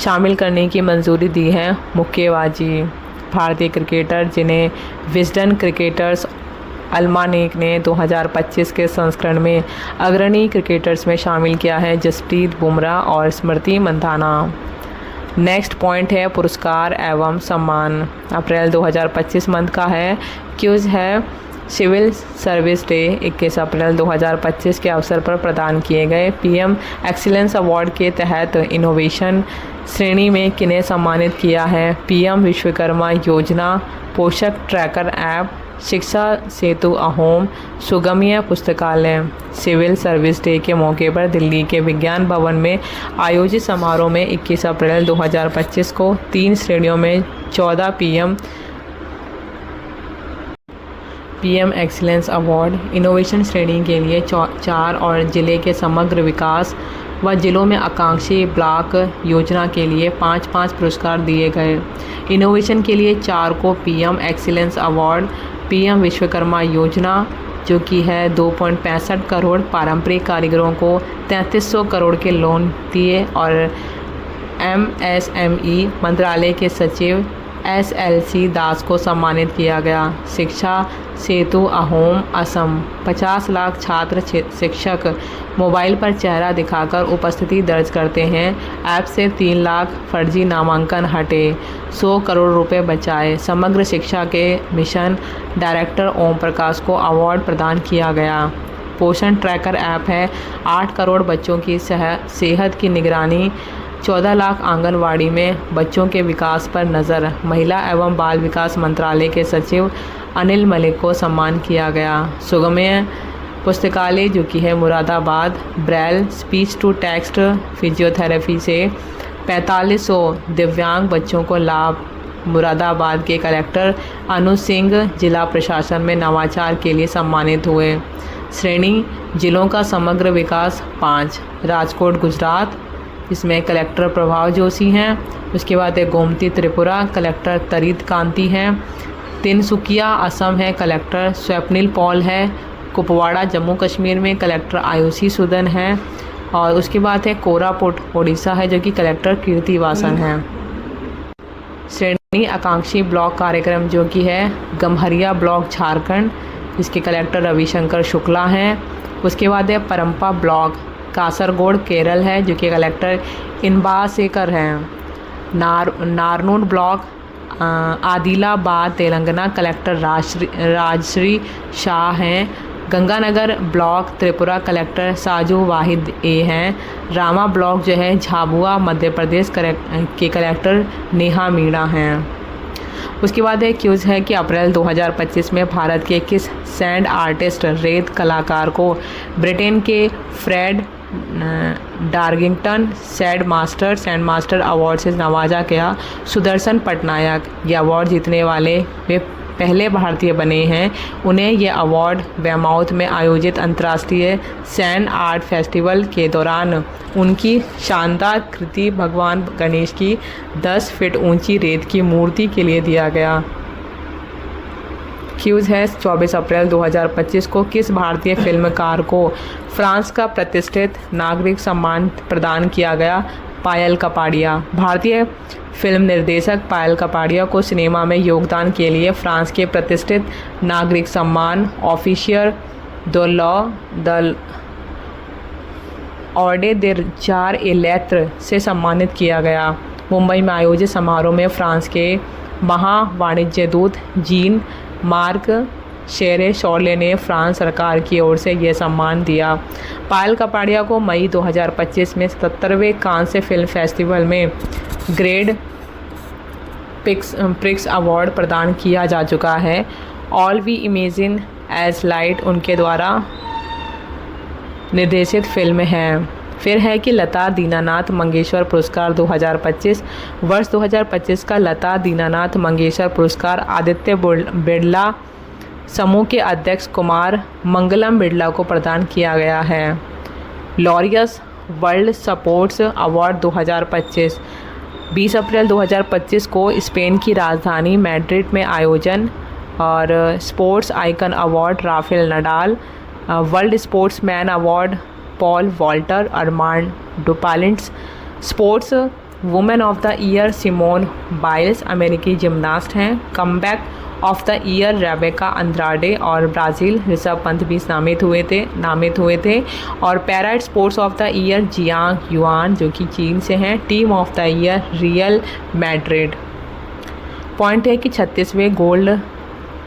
शामिल करने की मंजूरी दी है? मुक्केबाजी। भारतीय क्रिकेटर जिन्हें विजडन क्रिकेटर्स अल्मानेक ने 2025 के संस्करण में अग्रणी क्रिकेटर्स में शामिल किया है, जसप्रीत बुमराह और स्मृति मंधाना। नेक्स्ट पॉइंट है पुरस्कार एवं सम्मान। अप्रैल 2025 मंथ का है क्यूज है सिविल सर्विस डे 21 अप्रैल 2025 के अवसर पर प्रदान किए गए पीएम एक्सीलेंस अवार्ड के तहत इनोवेशन श्रेणी में किन्हें सम्मानित किया है? पीएम विश्वकर्मा योजना, पोषक ट्रैकर ऐप, शिक्षा सेतु अहोम, सुगम्य पुस्तकालय। सिविल सर्विस डे के मौके पर दिल्ली के विज्ञान भवन में आयोजित समारोह में 21 अप्रैल 2025 को 3 श्रेणियों में 14 पीएम एक्सीलेंस अवार्ड इनोवेशन श्रेणी के लिए 4 और जिले के समग्र विकास व जिलों में आकांक्षी ब्लॉक योजना के लिए 5-5 पुरस्कार दिए गए। इनोवेशन के लिए 4 को PM excellence award, PM Vishwakarma योजना जो कि है 2.65 करोड़ पारंपरिक कारीगरों को 3300 करोड़ के लोन दिए, और एमएसएमई मंत्रालय के सचिव एसएलसी दास को सम्मानित किया गया। शिक्षा सेतु अहोम असम 50 लाख छात्र शिक्षक मोबाइल पर चेहरा दिखाकर उपस्थिति दर्ज करते हैं। ऐप से 3 लाख फर्जी नामांकन हटे, 100 करोड़ रुपए बचाए। समग्र शिक्षा के मिशन डायरेक्टर ओम प्रकाश को अवार्ड प्रदान किया गया। पोषण ट्रैकर ऐप है 8 करोड़ बच्चों की सेहत की निगरानी, 14 लाख आंगनवाड़ी में बच्चों के विकास पर नज़र। महिला एवं बाल विकास मंत्रालय के सचिव अनिल मलिक को सम्मान किया गया। सुगम्य पुस्तकालय जो कि है Moradabad, Braille speech to text physiotherapy से 4500 दिव्यांग बच्चों को लाभ। मुरादाबाद के कलेक्टर अनु सिंह जिला प्रशासन में नवाचार के लिए सम्मानित हुए। श्रेणी जिलों का समग्र विकास 5। राजकोट गुजरात, इसमें कलेक्टर प्रभाव जोशी हैं। उसके बाद है गोमती त्रिपुरा, कलेक्टर तरीत कांति हैं। तिनसुकिया असम है, कलेक्टर स्वप्निल पॉल है। कुपवाड़ा जम्मू कश्मीर में कलेक्टर आयुषी सुदन हैं। और उसके बाद है कोरापुट ओडिशा है जो कि कलेक्टर कीर्ति वासन हैं। श्रेणी आकांक्षी ब्लॉक कार्यक्रम जो कि है गम्हरिया ब्लॉक झारखंड, इसके कलेक्टर रविशंकर शुक्ला हैं। उसके बाद है परम्पा ब्लॉक कासरगोड केरल है जो कि कलेक्टर इनबासेकर हैं। नारनूल ब्लॉक आदिलाबाद तेलंगाना, कलेक्टर राजश्री शाह हैं। गंगानगर ब्लॉक त्रिपुरा, कलेक्टर साजू वाहिद ए हैं। रामा ब्लॉक जो है झाबुआ मध्य प्रदेश के कलेक्टर नेहा मीणा हैं। उसके बाद एक क्यूज़ है कि अप्रैल 2025 में भारत के किस सैंड आर्टिस्ट रेत कलाकार को ब्रिटेन के फ्रेड डार्गिंगटन सैंड मास्टर अवार्ड से नवाजा गया? सुदर्शन पटनायक ये अवार्ड जीतने वाले वे पहले भारतीय बने हैं। उन्हें यह अवार्ड वेमाउथ में आयोजित अंतर्राष्ट्रीय सैंड आर्ट फेस्टिवल के दौरान उनकी शानदार कृति भगवान गणेश की 10 फीट ऊंची रेत की मूर्ति के लिए दिया गया। क्यूज़ है 24 अप्रैल 2025 को किस भारतीय फिल्मकार को फ्रांस का प्रतिष्ठित नागरिक सम्मान प्रदान किया गया? पायल कपाड़िया। भारतीय फिल्म निर्देशक पायल कपाड़िया को सिनेमा में योगदान के लिए फ्रांस के प्रतिष्ठित नागरिक सम्मान ऑफिशियर द ऑर्डे दे चार ए लेत्र से सम्मानित किया गया। मुंबई में आयोजित समारोह में फ्रांस के महावाणिज्य दूत जीन मार्क शेरे शॉर्ले ने फ्रांस सरकार की ओर से यह सम्मान दिया। पायल कपाड़िया को मई 2025 में 77वें कांस्य फिल्म फेस्टिवल में ग्रेड प्रिक्स अवार्ड प्रदान किया जा चुका है। All We Imagine as Light उनके द्वारा निर्देशित फिल्म है। फिर है कि लता दीनानाथ मंगेशकर पुरस्कार 2025 वर्ष 2025 का लता दीनानाथ मंगेशकर पुरस्कार आदित्य बिड़ला समूह के अध्यक्ष कुमार मंगलम बिड़ला को प्रदान किया गया है। लॉरियस वर्ल्ड स्पोर्ट्स अवार्ड 2025 20 अप्रैल 2025 को स्पेन की राजधानी मैड्रिड में आयोजन। और sports icon award Rafael Nadal, world sportsman award Paul Walter Armand Duplantis, sports women of the year Simone Biles अमेरिकी जिम्नास्ट हैं। Comeback of the year Rebeca Andrade और ब्राज़ील ऋषभ पंत भी नामित हुए थे। और para sports of the year Jiang Yuan जो कि चीन से हैं। Team of the year real Madrid. Point है कि 36वें गोल्ड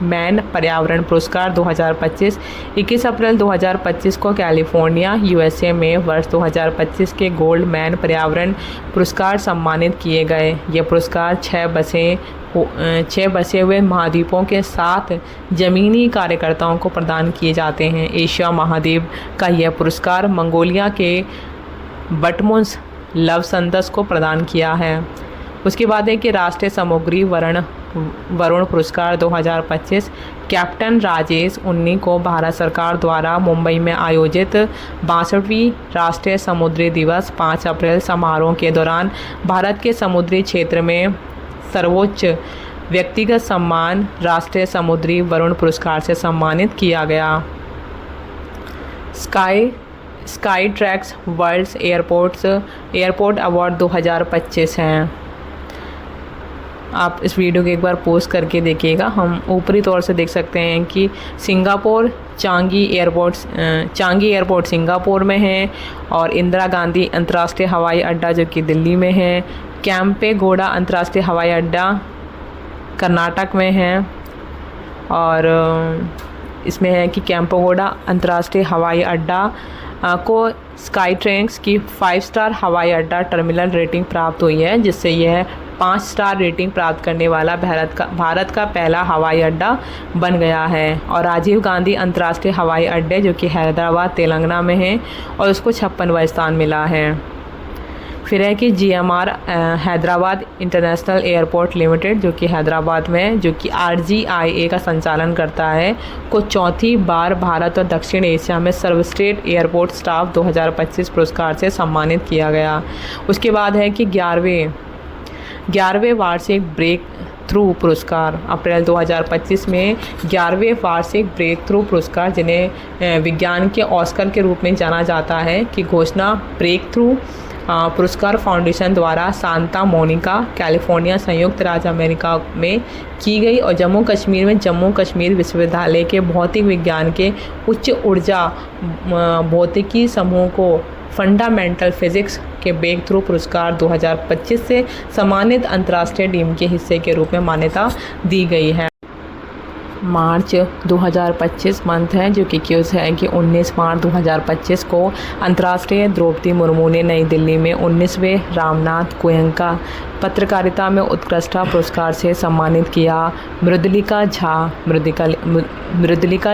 मैन पर्यावरण पुरस्कार 2025 21 अप्रैल 2025 को कैलिफोर्निया यूएसए में वर्ष 2025 के गोल्ड मैन पर्यावरण पुरस्कार सम्मानित किए गए। ये पुरस्कार 6 बसे हुए महाद्वीपों के 7 ज़मीनी कार्यकर्ताओं को प्रदान किए जाते हैं। एशिया महाद्वीप का यह पुरस्कार मंगोलिया के बटमुंस लवसंदस को प्रदान किया है। उसके बाद है कि राष्ट्रीय समुद्री वरुण पुरस्कार 2025 कैप्टन राजेश उन्नी को भारत सरकार द्वारा मुंबई में आयोजित 62वीं राष्ट्रीय समुद्री दिवस 5 अप्रैल समारोह के दौरान भारत के समुद्री क्षेत्र में सर्वोच्च व्यक्तिगत सम्मान राष्ट्रीय समुद्री वरुण पुरस्कार से सम्मानित किया गया। Sky tracks world airport award 2025 हैं। आप इस वीडियो को एक बार पोस्ट करके देखिएगा। हम ऊपरी तौर से देख सकते हैं कि सिंगापुर चांगी एयरपोर्ट सिंगापुर में है और इंदिरा गांधी अंतर्राष्ट्रीय हवाई अड्डा जो कि दिल्ली में है। कैंपेगौड़ा अंतर्राष्ट्रीय हवाई अड्डा कर्नाटक में है। और इसमें है कि कैंपेगौड़ा अंतर्राष्ट्रीय हवाई अड्डा को स्काई ट्रेन्स की 5 स्टार हवाई अड्डा टर्मिनल रेटिंग प्राप्त हुई है, जिससे यह 5 स्टार रेटिंग प्राप्त करने वाला भारत का पहला हवाई अड्डा बन गया है। और राजीव गांधी अंतर्राष्ट्रीय हवाई अड्डे जो कि हैदराबाद तेलंगाना में है और उसको 56वां स्थान मिला है। फिर है कि GMR Hyderabad international airport limited जो कि हैदराबाद में जो कि RGIA का संचालन करता है को चौथी बार भारत और दक्षिण एशिया में सर्वश्रेष्ठ एयरपोर्ट स्टाफ 2025 पुरस्कार से सम्मानित किया गया। उसके बाद है कि 11वें वार्षिक ब्रेक थ्रू पुरस्कार अप्रैल 2025 में 11वें वार्षिक ब्रेक थ्रू पुरस्कार जिन्हें विज्ञान के ऑस्कर के रूप में जाना जाता है की घोषणा ब्रेक थ्रू पुरस्कार फाउंडेशन द्वारा सांता मोनिका कैलिफोर्निया संयुक्त राज्य अमेरिका में की गई और जम्मू कश्मीर में जम्मू कश्मीर विश्वविद्यालय के भौतिक विज्ञान के उच्च ऊर्जा भौतिकी समूह को फंडामेंटल फिजिक्स के ब्रेक थ्रू पुरस्कार 2025 से सम्मानित अंतर्राष्ट्रीय टीम के हिस्से के रूप में मान्यता दी गई है। मार्च 2025 मंथ है, जो कि क्यूज है कि 19 मार्च 2025 को अंतर्राष्ट्रीय द्रौपदी मुर्मू ने नई दिल्ली में 19वें रामनाथ गोयनका पत्रकारिता में उत्कृष्टता पुरस्कार से सम्मानित किया। मृदुलिका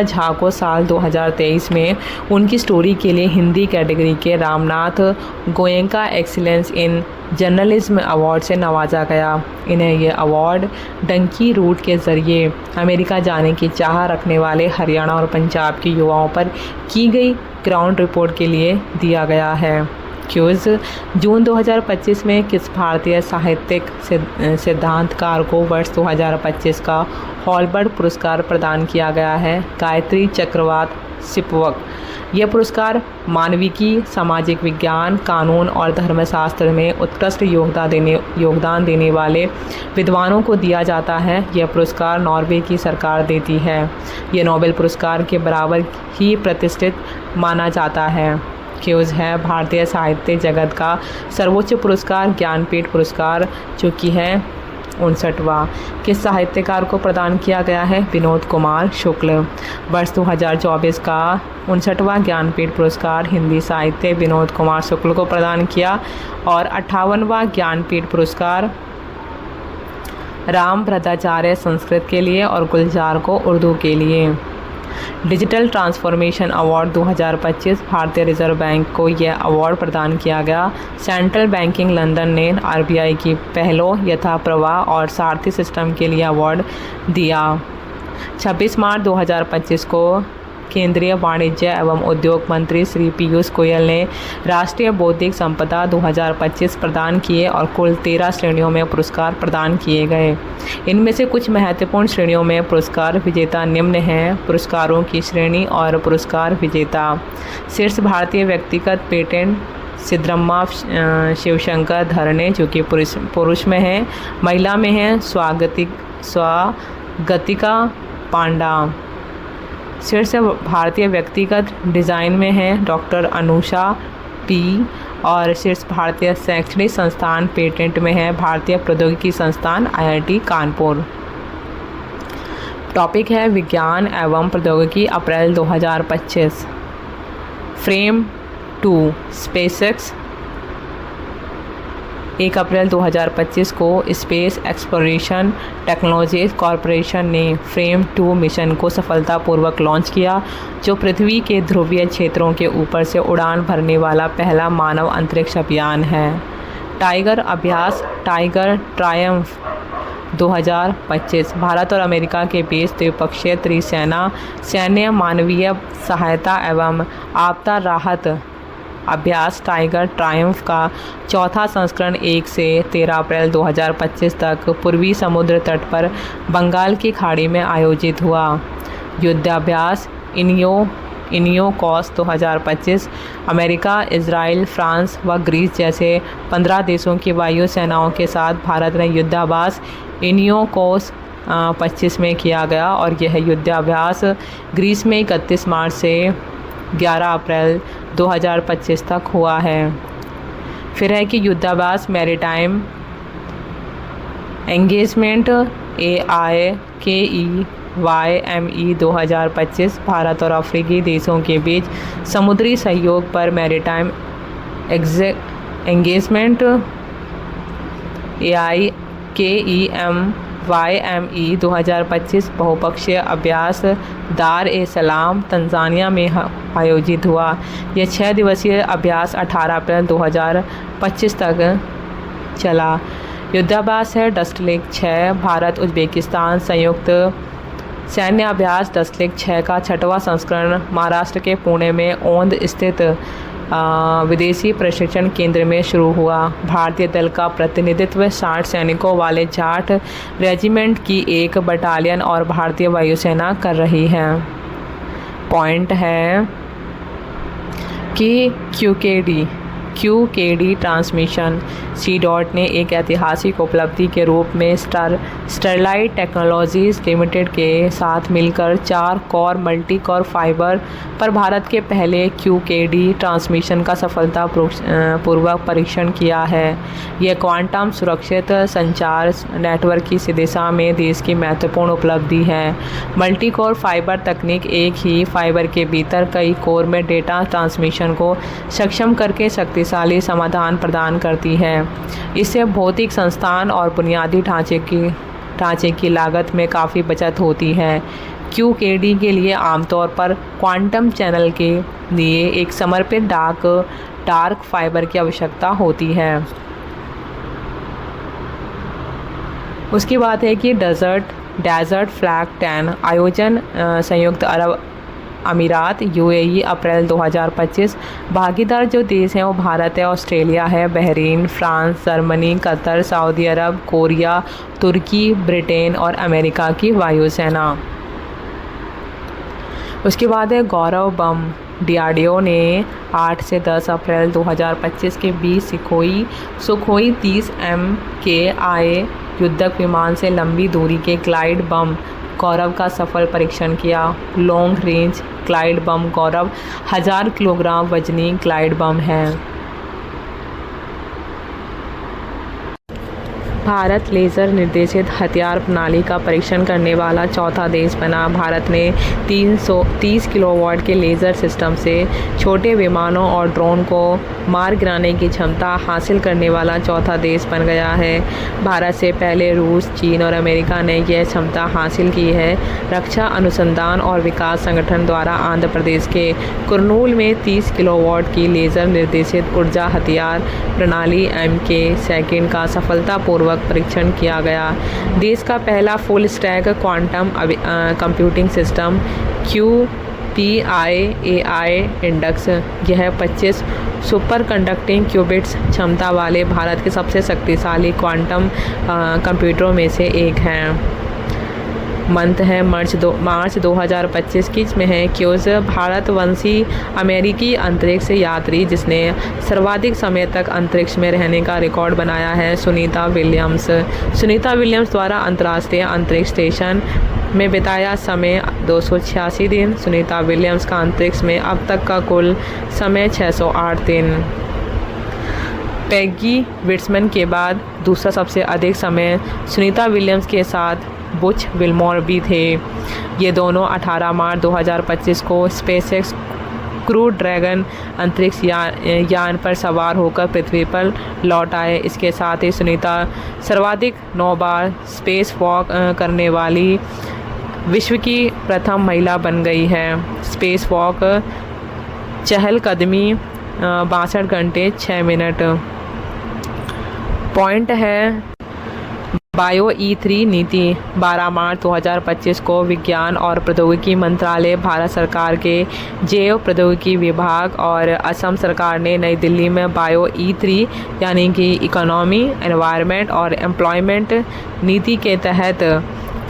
झा को साल 2023 में उनकी स्टोरी के लिए हिंदी कैटेगरी के Ramnath Goenka excellence in journalism award से नवाजा गया। इन्हें यह अवार्ड डंकी रूट के ज़रिए अमेरिका जाने की चाह रखने वाले हरियाणा और पंजाब के युवाओं पर की गई ग्राउंड रिपोर्ट के लिए दिया गया है। क्यूज, जून 2025 में किस भारतीय साहित्यिक सिद्धांतकार को वर्ष 2025 का हॉलबर्ट पुरस्कार प्रदान किया गया है? गायत्री चक्रवात सिपवक। यह पुरस्कार मानविकी, सामाजिक विज्ञान, कानून और धर्मशास्त्र में उत्कृष्ट योगदान देने वाले विद्वानों को दिया जाता है। यह पुरस्कार नॉर्वे की सरकार देती है। यह नोबेल पुरस्कार के बराबर ही प्रतिष्ठित माना जाता है। क्यूज है, भारतीय साहित्य जगत का सर्वोच्च पुरस्कार ज्ञानपीठ पुरस्कार, जो कि है 59वां, किस साहित्यकार को प्रदान किया गया है? विनोद कुमार शुक्ल। वर्ष 2024 का 59वां ज्ञानपीठ पुरस्कार हिंदी साहित्य विनोद कुमार शुक्ल को प्रदान किया और 58वां ज्ञानपीठ पुरस्कार राम भद्राचार्य संस्कृत के लिए और गुलजार को उर्दू के लिए। डिजिटल ट्रांसफॉर्मेशन अवार्ड 2025 भारतीय रिजर्व बैंक को यह अवार्ड प्रदान किया गया। सेंट्रल बैंकिंग लंदन ने आरबीआई की पहलों, यथा प्रवाह और सारथी सिस्टम के लिए अवार्ड दिया। 26 मार्च 2025 को केंद्रीय वाणिज्य एवं उद्योग मंत्री श्री पीयूष गोयल ने राष्ट्रीय बौद्धिक संपदा 2025 प्रदान किए और कुल 13 श्रेणियों में पुरस्कार प्रदान किए गए। इनमें से कुछ महत्वपूर्ण श्रेणियों में पुरस्कार विजेता निम्न हैं। पुरस्कारों की श्रेणी और पुरस्कार विजेता: शीर्ष भारतीय व्यक्तिगत पेटेंट सिद्धरम्मा शिवशंकर धरने, जो कि पुरुष में है। महिला में है स्वागतिका पांडा। शीर्ष भारतीय व्यक्तिगत डिज़ाइन में है डॉक्टर अनुषा पी। और शीर्ष भारतीय शैक्षणिक संस्थान पेटेंट में है भारतीय प्रौद्योगिकी संस्थान IIT कानपुर। टॉपिक है विज्ञान एवं प्रौद्योगिकी अप्रैल 2025। फ्रेम 2 स्पेसएक्स 1 अप्रैल 2025 को स्पेस एक्सप्लोरेशन टेक्नोलॉजीज कॉरपोरेशन ने फ्रेम 2 मिशन को सफलतापूर्वक लॉन्च किया, जो पृथ्वी के ध्रुवीय क्षेत्रों के ऊपर से उड़ान भरने वाला पहला मानव अंतरिक्ष अभियान है। टाइगर अभ्यास टाइगर ट्रायम्फ 2025 भारत और अमेरिका के बीच द्विपक्षीय त्रिसेना सैन्य मानवीय सहायता एवं आपदा राहत अभ्यास टाइगर ट्रायम्फ का चौथा संस्करण 1 से 13 अप्रैल 2025 तक पूर्वी समुद्र तट पर बंगाल की खाड़ी में आयोजित हुआ। युद्धाभ्यास इनियोकॉस 2025 अमेरिका, इजराइल, फ्रांस व ग्रीस जैसे 15 देशों की वायु सेनाओं के साथ भारत ने युद्धाभ्यास इनियोकॉस 25 में किया गया और यह युद्धाभ्यास ग्रीस में 31 मार्च से 11 अप्रैल 2025 तक हुआ है। फिर है कि युद्धाभ्यास मैरीटाइम एंगेजमेंट AIKEYME 2025 भारत और अफ्रीकी देशों के बीच समुद्री सहयोग पर मैरीटाइम एंगेजमेंट AIKEYME 2025 बहुपक्षीय अभ्यास दार ए सलाम तंजानिया में आयोजित हुआ। यह 6 दिवसीय अभ्यास 18 अप्रैल 2025 तक चला। युद्धाभ्यास है डस्टलेक 6 भारत उज्बेकिस्तान संयुक्त सैन्य अभ्यास डस्टलेक 6 का 6वां संस्करण महाराष्ट्र के पुणे में ओंद स्थित विदेशी प्रशिक्षण केंद्र में शुरू हुआ। भारतीय दल का प्रतिनिधित्व 60 सैनिकों वाले जाट रेजिमेंट की एक बटालियन और भारतीय वायुसेना कर रही है। पॉइंट है कि QKD QKD transmission. C DOT ने एक ऐतिहासिक उपलब्धि के रूप में स्टरलाइट टेक्नोलॉजीज लिमिटेड के साथ मिलकर 4 कोर मल्टी कोर फाइबर पर भारत के पहले QKD ट्रांसमिशन का सफलतापूर्वक परीक्षण किया है। यह क्वांटम सुरक्षित संचार नेटवर्क की दिशा में देश की महत्वपूर्ण उपलब्धि है। मल्टी कोर फाइबर तकनीक एक ही फाइबर के भीतर कई कोर में डेटा ट्रांसमिशन को सक्षम करके शक्तिशाली समाधान प्रदान करती है। इससे भौतिक संस्थान और बुनियादी ढांचे की लागत में काफ़ी बचत होती है। QKD के लिए आमतौर पर क्वांटम चैनल के लिए एक समर्पित डार्क फाइबर की आवश्यकता होती है। उसकी बात है कि डेजर्ट फ्लैग 10 आयोजन संयुक्त अरब अमीरात UAE अप्रैल 2025। भागीदार जो देश हैं वो भारत है, ऑस्ट्रेलिया है, Bahrain, France, Germany, Qatar, Saudi Arab, Korea, Turkey, Britain और अमेरिका की वायुसेना। उसके बाद है गौरव बम। DRDO ने 8 से 10 अप्रैल 2025 के बीच सुखोई 30 MKI युद्धक विमान से लंबी दूरी के ग्लाइड बम गौरव का सफल परीक्षण किया। लॉन्ग रेंज ग्लाइड बम गौरव 1000 किलोग्राम वजनी ग्लाइड बम है। भारत लेज़र निर्देशित हथियार प्रणाली का परीक्षण करने वाला चौथा देश बना। भारत ने 330 किलोवाट के लेज़र सिस्टम से छोटे विमानों और ड्रोन को मार गिराने की क्षमता हासिल करने वाला चौथा देश बन गया है। भारत से पहले रूस, चीन और अमेरिका ने यह क्षमता हासिल की है। रक्षा अनुसंधान और विकास संगठन द्वारा आंध्र प्रदेश के कुर्नूल में 30 किलोवाट की लेज़र निर्देशित ऊर्जा हथियार प्रणाली MK2 का सफलतापूर्वक परीक्षण किया गया। देश का पहला full stack quantum computing system QPIAI index. यह 25 सुपर कंडक्टिंग क्यूबिट्स क्षमता वाले भारत के सबसे शक्तिशाली क्वांटम कंप्यूटरों में से एक है। मंथ है मार्च 2025 की, इसमें है क्यूज भारतवंशी अमेरिकी अंतरिक्ष यात्री जिसने सर्वाधिक समय तक अंतरिक्ष में रहने का रिकॉर्ड बनाया है सुनीता विलियम्स द्वारा अंतर्राष्ट्रीय अंतरिक्ष स्टेशन में बिताया समय 286 दिन। सुनीता विलियम्स का अंतरिक्ष में अब तक का कुल समय 608 दिन। पैगी विट्समैन के बाद दूसरा सबसे अधिक समय सुनीता विलियम्स के साथ बुच विल्मोर भी थे। ये दोनों 18 मार्च 2025 को स्पेसएक्स क्रू ड्रैगन अंतरिक्ष यान पर सवार होकर पृथ्वी पर लौट आए। इसके साथ ही सुनीता सर्वाधिक 9 बार स्पेस वॉक करने वाली विश्व की प्रथम महिला बन गई है। स्पेस वॉक चहलकदमी 62 घंटे 6 मिनट। पॉइंट है बायो E3 नीति। 12 मार्च 2025 को विज्ञान और प्रौद्योगिकी मंत्रालय, भारत सरकार के जैव प्रौद्योगिकी विभाग और असम सरकार ने नई दिल्ली में बायो E3 यानी कि इकोनॉमी, एनवायरनमेंट और एम्प्लॉयमेंट नीति के तहत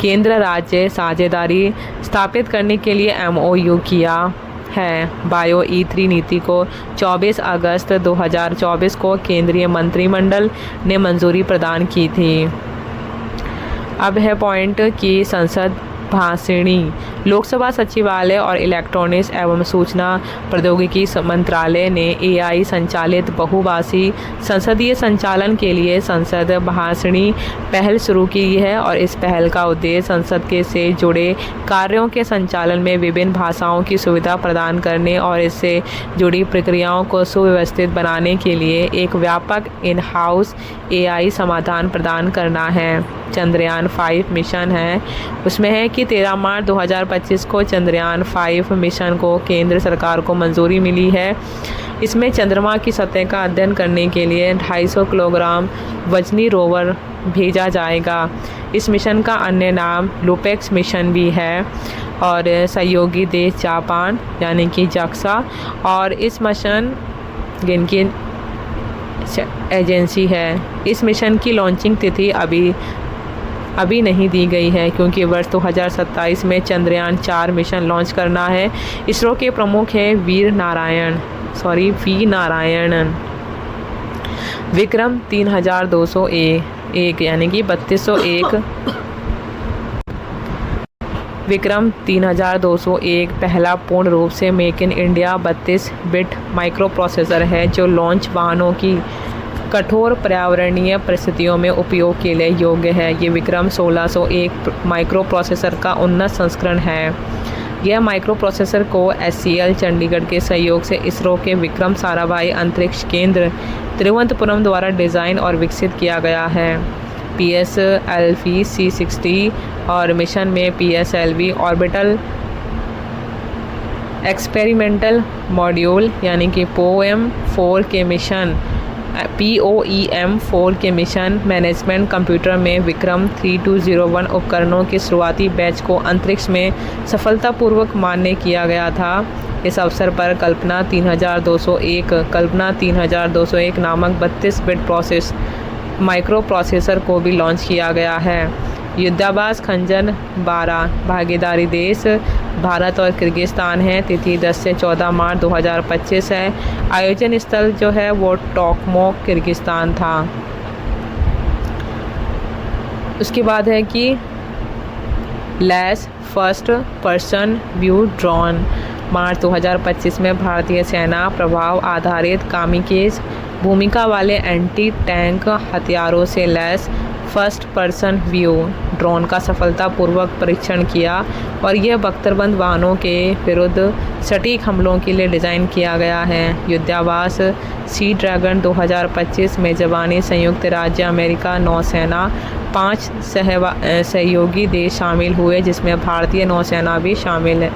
केंद्र राज्य साझेदारी स्थापित करने के लिए MOU किया है। बायो E3 नीति को 24 अगस्त 2024 को केंद्रीय मंत्रिमंडल ने मंजूरी प्रदान की थी। अब है पॉइंट कि संसद भाषिणी। लोकसभा सचिवालय और इलेक्ट्रॉनिक्स एवं सूचना प्रौद्योगिकी मंत्रालय ने AI संचालित बहुभाषी संसदीय संचालन के लिए संसद भाषिणी पहल शुरू की है और इस पहल का उद्देश्य संसद के से जुड़े कार्यों के संचालन में विभिन्न भाषाओं की सुविधा प्रदान करने और इससे जुड़ी प्रक्रियाओं को सुव्यवस्थित बनाने के लिए एक व्यापक इन हाउस AI समाधान प्रदान करना है। चंद्रयान 5 मिशन है, उसमें है कि 13 मार्च 2025 को चंद्रयान 5 मिशन को केंद्र सरकार को मंजूरी मिली है। इसमें चंद्रमा की सतह का अध्ययन करने के लिए 250 किलोग्राम वजनी रोवर भेजा जाएगा। इस मिशन का अन्य नाम लुपेक्स मिशन भी है और सहयोगी देश जापान यानी कि JAXA और इस मिशन जिनकी एजेंसी है। इस मिशन की लॉन्चिंग तिथि अभी नहीं दी गई है क्योंकि वर्ष 2027 में चंद्रयान 4 मिशन लॉन्च करना है। इसरो के प्रमुख हैं वी नारायणन। विक्रम 3201 यानी कि 3201 विक्रम 3201 पहला पूर्ण रूप से make in India 32 bit micro processor है जो लॉन्च वाहनों की कठोर पर्यावरणीय परिस्थितियों में उपयोग के लिए योग्य है। ये विक्रम 1601 माइक्रो प्रोसेसर का उन्नत संस्करण है। यह माइक्रो प्रोसेसर को SCL चंडीगढ़ के सहयोग से इसरो के विक्रम साराभाई अंतरिक्ष केंद्र तिरुवनंतपुरम द्वारा डिज़ाइन और विकसित किया गया है। PSLV C60 और मिशन में PSLV ऑर्बिटल एक्सपेरिमेंटल मॉड्यूल यानी कि POEM4 के मिशन मैनेजमेंट कंप्यूटर में विक्रम 3201 उपकरणों के शुरुआती बैच को अंतरिक्ष में सफलतापूर्वक मान्य किया गया था। इस अवसर पर कल्पना 3201 नामक 32 बिट माइक्रो प्रोसेसर को भी लॉन्च किया गया है। युद्धाभ्यास खंजन 12 भागीदारी देश भारत और किर्गिस्तान है। तिथि 10 से 14 मार्च 2025 है। आयोजन स्थल जो है वो टोकमोक किर्गिस्तान था। उसके बाद है कि lace first person view drone मार्च 2025 में भारतीय सेना प्रभाव आधारित कामिकेज भूमिका वाले एंटी टैंक हथियारों से lace first person view drone का सफलतापूर्वक परीक्षण किया और यह बख्तरबंद वाहनों के विरुद्ध सटीक हमलों के लिए डिज़ाइन किया गया है। युद्धाभ्यास सी ड्रैगन 2025 में जवानी संयुक्त राज्य अमेरिका नौसेना 5 सहयोगी देश शामिल हुए जिसमें भारतीय नौसेना भी शामिल है।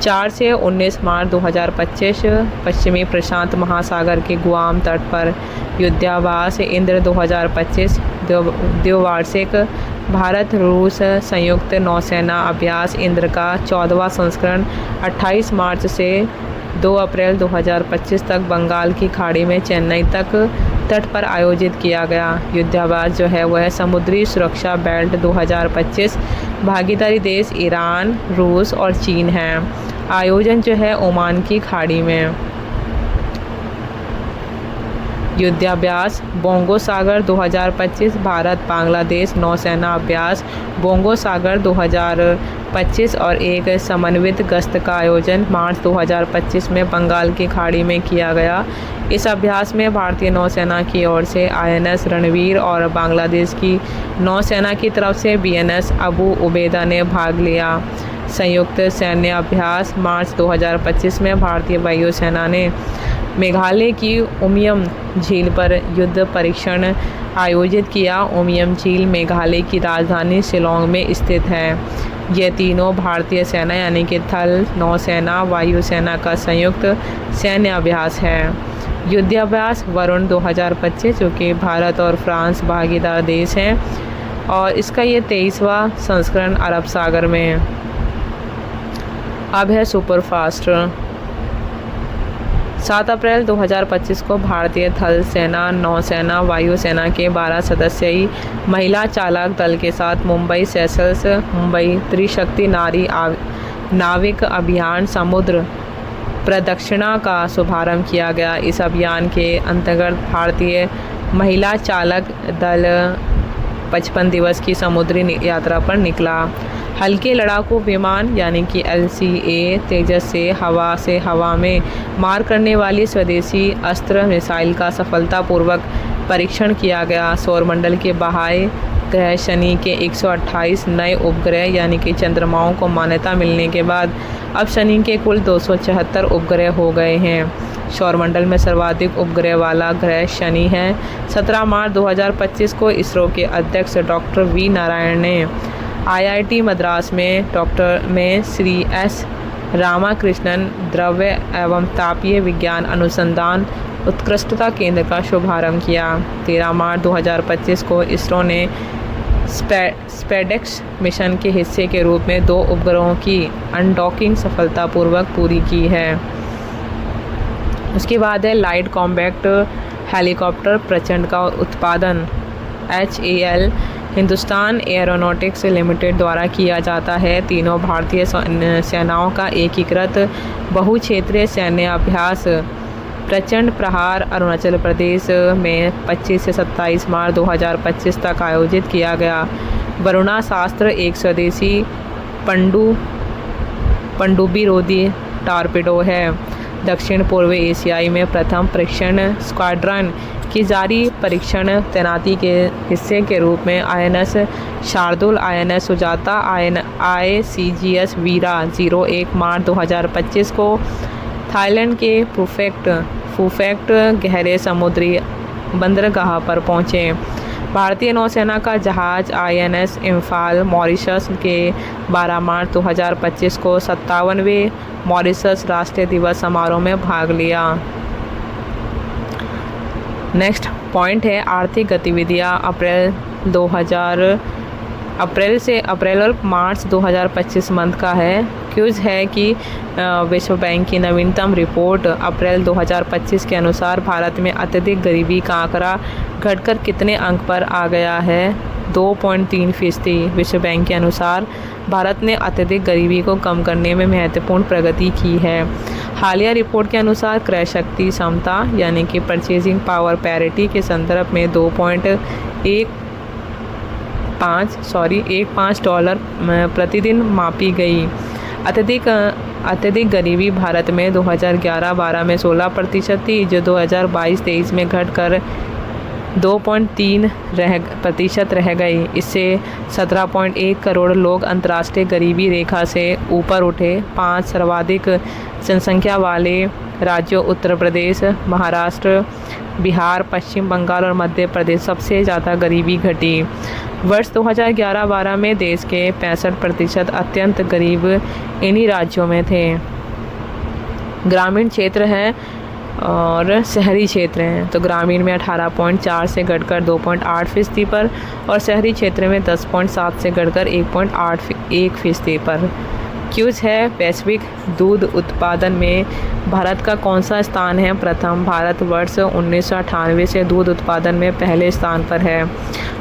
4 से 19 मार्च 2025 पश्चिमी प्रशांत महासागर के गुआम तट पर युद्धाभ्यास इंद्र 2025 द्विवार्षिक भारत रूस संयुक्त नौसेना अभ्यास इंद्र का 14वां संस्करण 28 मार्च से 2 अप्रैल 2025 तक बंगाल की खाड़ी में चेन्नई तक तट पर आयोजित किया गया। युद्धाभ्यास जो है वह समुद्री सुरक्षा बेल्ट 2025 भागीदारी देश ईरान रूस और चीन है। आयोजन जो है ओमान की खाड़ी में। युद्धाभ्यास बोंगो सागर 2025 भारत बांग्लादेश नौसेना अभ्यास बोंगो सागर 2025 और एक समन्वित गश्त का आयोजन मार्च 2025 में बंगाल की खाड़ी में किया गया। इस अभ्यास में भारतीय नौसेना की ओर से INS रणवीर और बांग्लादेश की नौसेना की तरफ से BNS अबू उबैदा ने भाग लिया। संयुक्त सैन्य अभ्यास मार्च 2025 में भारतीय वायुसेना ने मेघालय की उमियम झील पर युद्ध परीक्षण आयोजित किया। उमियम झील मेघालय की राजधानी शिलोंग में स्थित है। ये तीनों भारतीय सेना यानी कि थल नौसेना वायुसेना का संयुक्त सैन्य अभ्यास है। युद्धाभ्यास वरुण 2025 जो कि भारत और फ्रांस भागीदार देश हैं और इसका ये 23वां संस्करण अरब सागर में है। अब है सुपरफास्ट। 7 अप्रैल 2025 को भारतीय थल सेना नौसेना वायुसेना के 12 सदस्यीय महिला चालक दल के साथ मुंबई सेशल्स मुंबई त्रिशक्ति नाविक अभियान समुद्र प्रदक्षिणा का शुभारंभ किया गया। इस अभियान के अंतर्गत भारतीय महिला चालक दल 55 दिवस की समुद्री यात्रा पर निकला। हल्के लड़ाकू विमान यानी कि LCA तेजस से हवा में मार करने वाली स्वदेशी अस्त्र मिसाइल का सफलतापूर्वक परीक्षण किया गया। सौरमंडल के बाह्य ग्रह शनि के 128 नए उपग्रह यानी कि चंद्रमाओं को मान्यता मिलने के बाद अब शनि के कुल 276 उपग्रह हो गए हैं। सौरमंडल में सर्वाधिक उपग्रह वाला ग्रह शनि है। 17 मार्च 2025 को इसरो के अध्यक्ष डॉक्टर V नारायण ने IIT मद्रास में श्री S रामाकृष्णन द्रव्य एवं तापीय विज्ञान अनुसंधान उत्कृष्टता केंद्र का शुभारंभ किया। 13 मार्च 2025 को इसरो ने स्पेडेक्स मिशन के हिस्से के रूप में 2 उपग्रहों की अनडॉकिंग सफलतापूर्वक पूरी की है। उसके बाद है लाइट कॉम्पैक्ट हेलीकॉप्टर प्रचंड का उत्पादन HAL हिंदुस्तान एरोनॉटिक्स लिमिटेड द्वारा किया जाता है। तीनों भारतीय सेनाओं का एकीकृत बहुक्षेत्रीय सैन्य अभ्यास प्रचंड प्रहार अरुणाचल प्रदेश में 25 से 27 मार्च 2025 तक आयोजित किया गया। वरुणास्त्र एक स्वदेशी पनडुब्बी रोधी टॉर्पेडो है। दक्षिण पूर्व एशियाई में प्रथम परीक्षण स्क्वाड्रन की जारी परीक्षण तैनाती के हिस्से के रूप में INS Shardul, INS Sujata, ICGS वीरा 01 मार्च 2025 को थाईलैंड के फूफेक्ट गहरे समुद्री बंदरगाह पर पहुँचे। भारतीय नौसेना का जहाज INS इम्फाल मॉरिशस के 12 मार्च 2025 को 57वें मॉरिशस राष्ट्रीय दिवस समारोह में भाग लिया। नेक्स्ट पॉइंट है आर्थिक गतिविधियां अप्रैल और मार्च 2025 मंथ का है। क्यूज़ है कि विश्व बैंक की नवीनतम रिपोर्ट अप्रैल 2025 के अनुसार भारत में अत्यधिक गरीबी का आंकड़ा घटकर कितने अंक पर आ गया है? 2.3%। विश्व बैंक के अनुसार भारत ने अत्यधिक गरीबी को कम करने में महत्वपूर्ण प्रगति की है। हालिया रिपोर्ट के अनुसार क्रय शक्ति क्षमता यानी कि परचेजिंग पावर पैरिटी के संदर्भ में 2.15 डॉलर प्रतिदिन मापी गई। अत्यधिक गरीबी भारत में 2011-12 में 16% थी, जो 2022-23 में घटकर 2.3% रह गई। इससे 17.1 करोड़ लोग अंतर्राष्ट्रीय गरीबी रेखा से ऊपर उठे। 5 सर्वाधिक जनसंख्या वाले राज्यों उत्तर प्रदेश, महाराष्ट्र, बिहार, पश्चिम बंगाल और मध्य प्रदेश सबसे ज़्यादा गरीबी घटी। वर्ष 2011-12 में देश के 65% अत्यंत गरीब इन्हीं राज्यों में थे। ग्रामीण क्षेत्र हैं और शहरी क्षेत्र हैं। तो ग्रामीण में 18.4 से घटकर 2.8% पर और शहरी क्षेत्र में 10.7 से घटकर 1.81% पर। क्यूज़ है वैश्विक दूध उत्पादन में भारत का कौन सा स्थान है? प्रथम। भारत वर्ष 1998 से दूध उत्पादन में पहले स्थान पर है,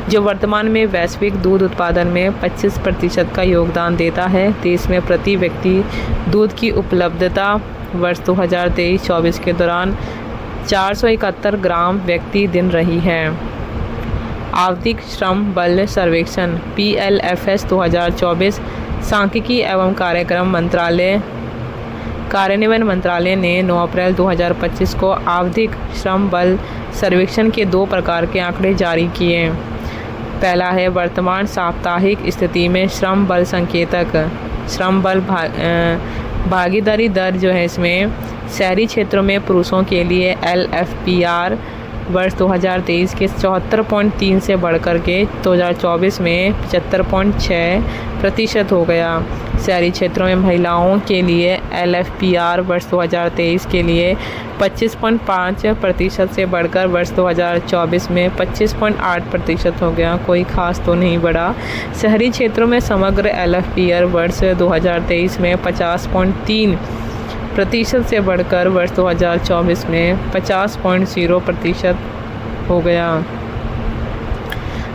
जो वर्तमान में वैश्विक दूध उत्पादन में 25% का योगदान देता है। देश में प्रति व्यक्ति दूध की उपलब्धता वर्ष 2023-24 के दौरान 471 ग्राम व्यक्ति दिन रही है। आवधिक श्रम बल सर्वेक्षण PLFS 2024 सांख्यिकी एवं कार्यान्वयन मंत्रालय ने 9 अप्रैल 2025 को आवधिक श्रम बल सर्वेक्षण के 2 प्रकार के आंकड़े जारी किए। पहला है वर्तमान साप्ताहिक स्थिति में श्रम बल संकेतक। श्रम बल भागीदारी दर जो है इसमें शहरी क्षेत्रों में पुरुषों के लिए LFPR वर्ष 2023 के 74.3 से बढ़कर के 2024 में 75.6% हो गया। शहरी क्षेत्रों में महिलाओं के लिए LFPR वर्ष 2023 के लिए 25.5% से बढ़कर वर्ष 2024 में 25.8% हो गया। कोई खास तो नहीं बढ़ा। शहरी क्षेत्रों में समग्र LFPR वर्ष 2023 में 50.3% से बढ़कर वर्ष 2024 में 50.0% हो गया।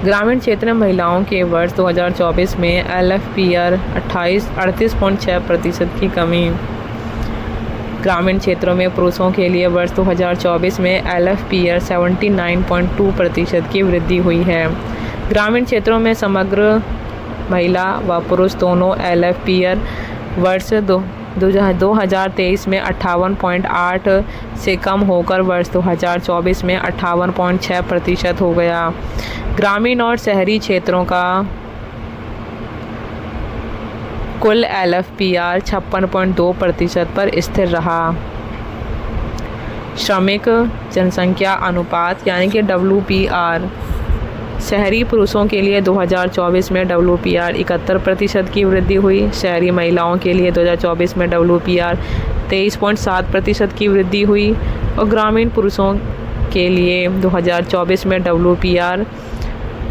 ग्रामीण क्षेत्र में महिलाओं के वर्ष 2024 में LFPR 38.6% की कमी। ग्रामीण क्षेत्रों में पुरुषों के लिए वर्ष 2024 में LFPR 79.2% की वृद्धि हुई है। ग्रामीण क्षेत्रों में समग्र महिला व पुरुष दोनों LFPR वर्ष 2023 में 58.8 से कम होकर वर्ष 2024 में 58.6% हो गया। ग्रामीण और शहरी क्षेत्रों का कुल LFPR 56.2% पर स्थिर रहा। श्रमिक जनसंख्या अनुपात यानी कि WPR शहरी पुरुषों के लिए 2024 में WPR 71% की वृद्धि हुई। शहरी महिलाओं के लिए 2024 में WPR 23.7% की वृद्धि हुई और ग्रामीण पुरुषों के लिए 2024 में WPR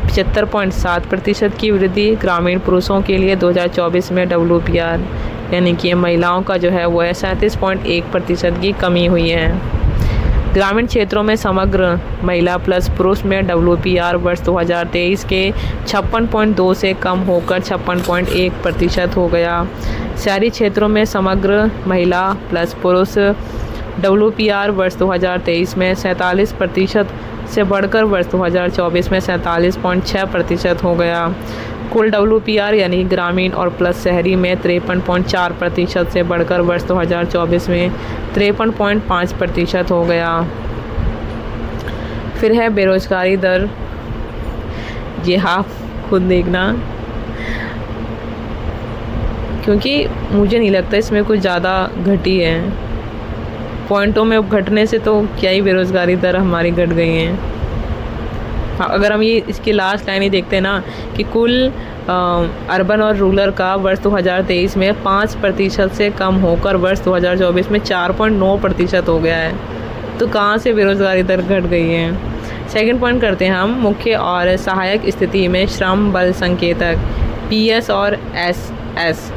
75.7% की वृद्धि। ग्रामीण पुरुषों के लिए 2024 में WPR यानी कि महिलाओं का जो है वो 37.1% की कमी हुई है। ग्रामीण क्षेत्रों में समग्र महिला प्लस पुरुष में WPR वर्ष 2023 के 56.2 से कम होकर 56.1% हो गया। शहरी क्षेत्रों में समग्र महिला प्लस पुरुष WPR वर्ष 2023 में 47% से बढ़कर वर्ष 2024 में 47.6% हो गया। कुल WPR यानी ग्रामीण और प्लस शहरी में 53.4% से बढ़कर वर्ष 2024 में 53.5% हो गया। फिर है बेरोजगारी दर, ये आप खुद देखना, क्योंकि मुझे नहीं लगता इसमें कुछ ज़्यादा घटी है। पॉइंटों में घटने से तो क्या ही बेरोज़गारी दर हमारी घट गई है। अगर हम ये इसकी लास्ट लाइन ही देखते हैं ना कि कुल अर्बन और रूरल का वर्ष 2023 में 5% से कम होकर वर्ष 2024 में 4.9% हो गया है, तो कहाँ से बेरोज़गारी दर घट गई है। सेकंड पॉइंट करते हैं हम, मुख्य और सहायक स्थिति में श्रम बल संकेतक PS और SS।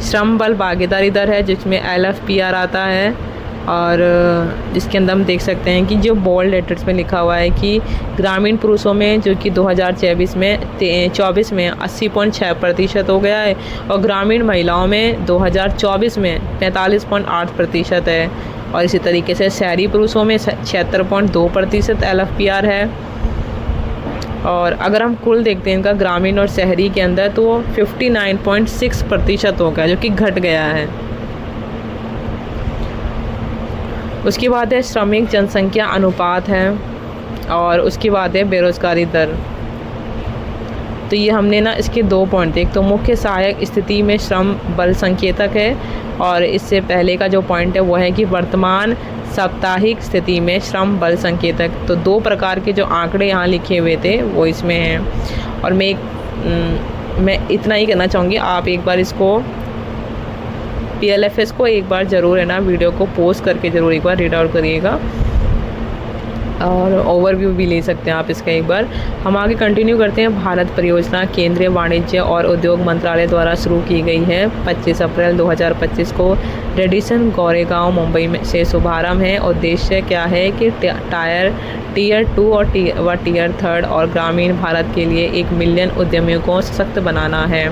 श्रम बल भागीदारी दर है जिसमें LFPR आता है, और इसके अंदर हम देख सकते हैं कि जो बोल्ड लेटर्स में लिखा हुआ है कि ग्रामीण पुरुषों में जो कि 2024 में 80.6% हो गया है, और ग्रामीण महिलाओं में 2024 में 45.8% है, और इसी तरीके से शहरी पुरुषों में 76.2% LFPR है। और अगर हम कुल देखते हैं इनका ग्रामीण और शहरी के अंदर, तो 59.6% हो गया, जो कि घट गया है। उसके बाद है श्रमिक जनसंख्या अनुपात है, और उसके बाद है बेरोज़गारी दर। तो ये हमने ना इसके 2 पॉइंट थे, एक तो मुख्य सहायक स्थिति में श्रम बल संकेतक है, और इससे पहले का जो पॉइंट है वो है कि वर्तमान साप्ताहिक स्थिति में श्रम बल संकेतक। तो 2 प्रकार के जो आंकड़े यहाँ लिखे हुए थे वो इसमें हैं। और मैं इतना ही कहना चाहूँगी, आप एक बार इसको PLFS को एक बार ज़रूर है ना वीडियो को पोस्ट करके ज़रूर एक बार रीड आउट करिएगा, और ओवरव्यू भी ले सकते हैं आप इसका एक बार। हम आगे कंटिन्यू करते हैं। भारत परियोजना केंद्रीय वाणिज्य और उद्योग मंत्रालय द्वारा शुरू की गई है। 25 अप्रैल 2025 को रेडिसन गोरेगांव मुंबई में से शुभारंभ है। उद्देश्य क्या है कि टीयर 2 और टीयर 3 और ग्रामीण भारत के लिए 1 मिलियन उद्यमियों को सशक्त बनाना है।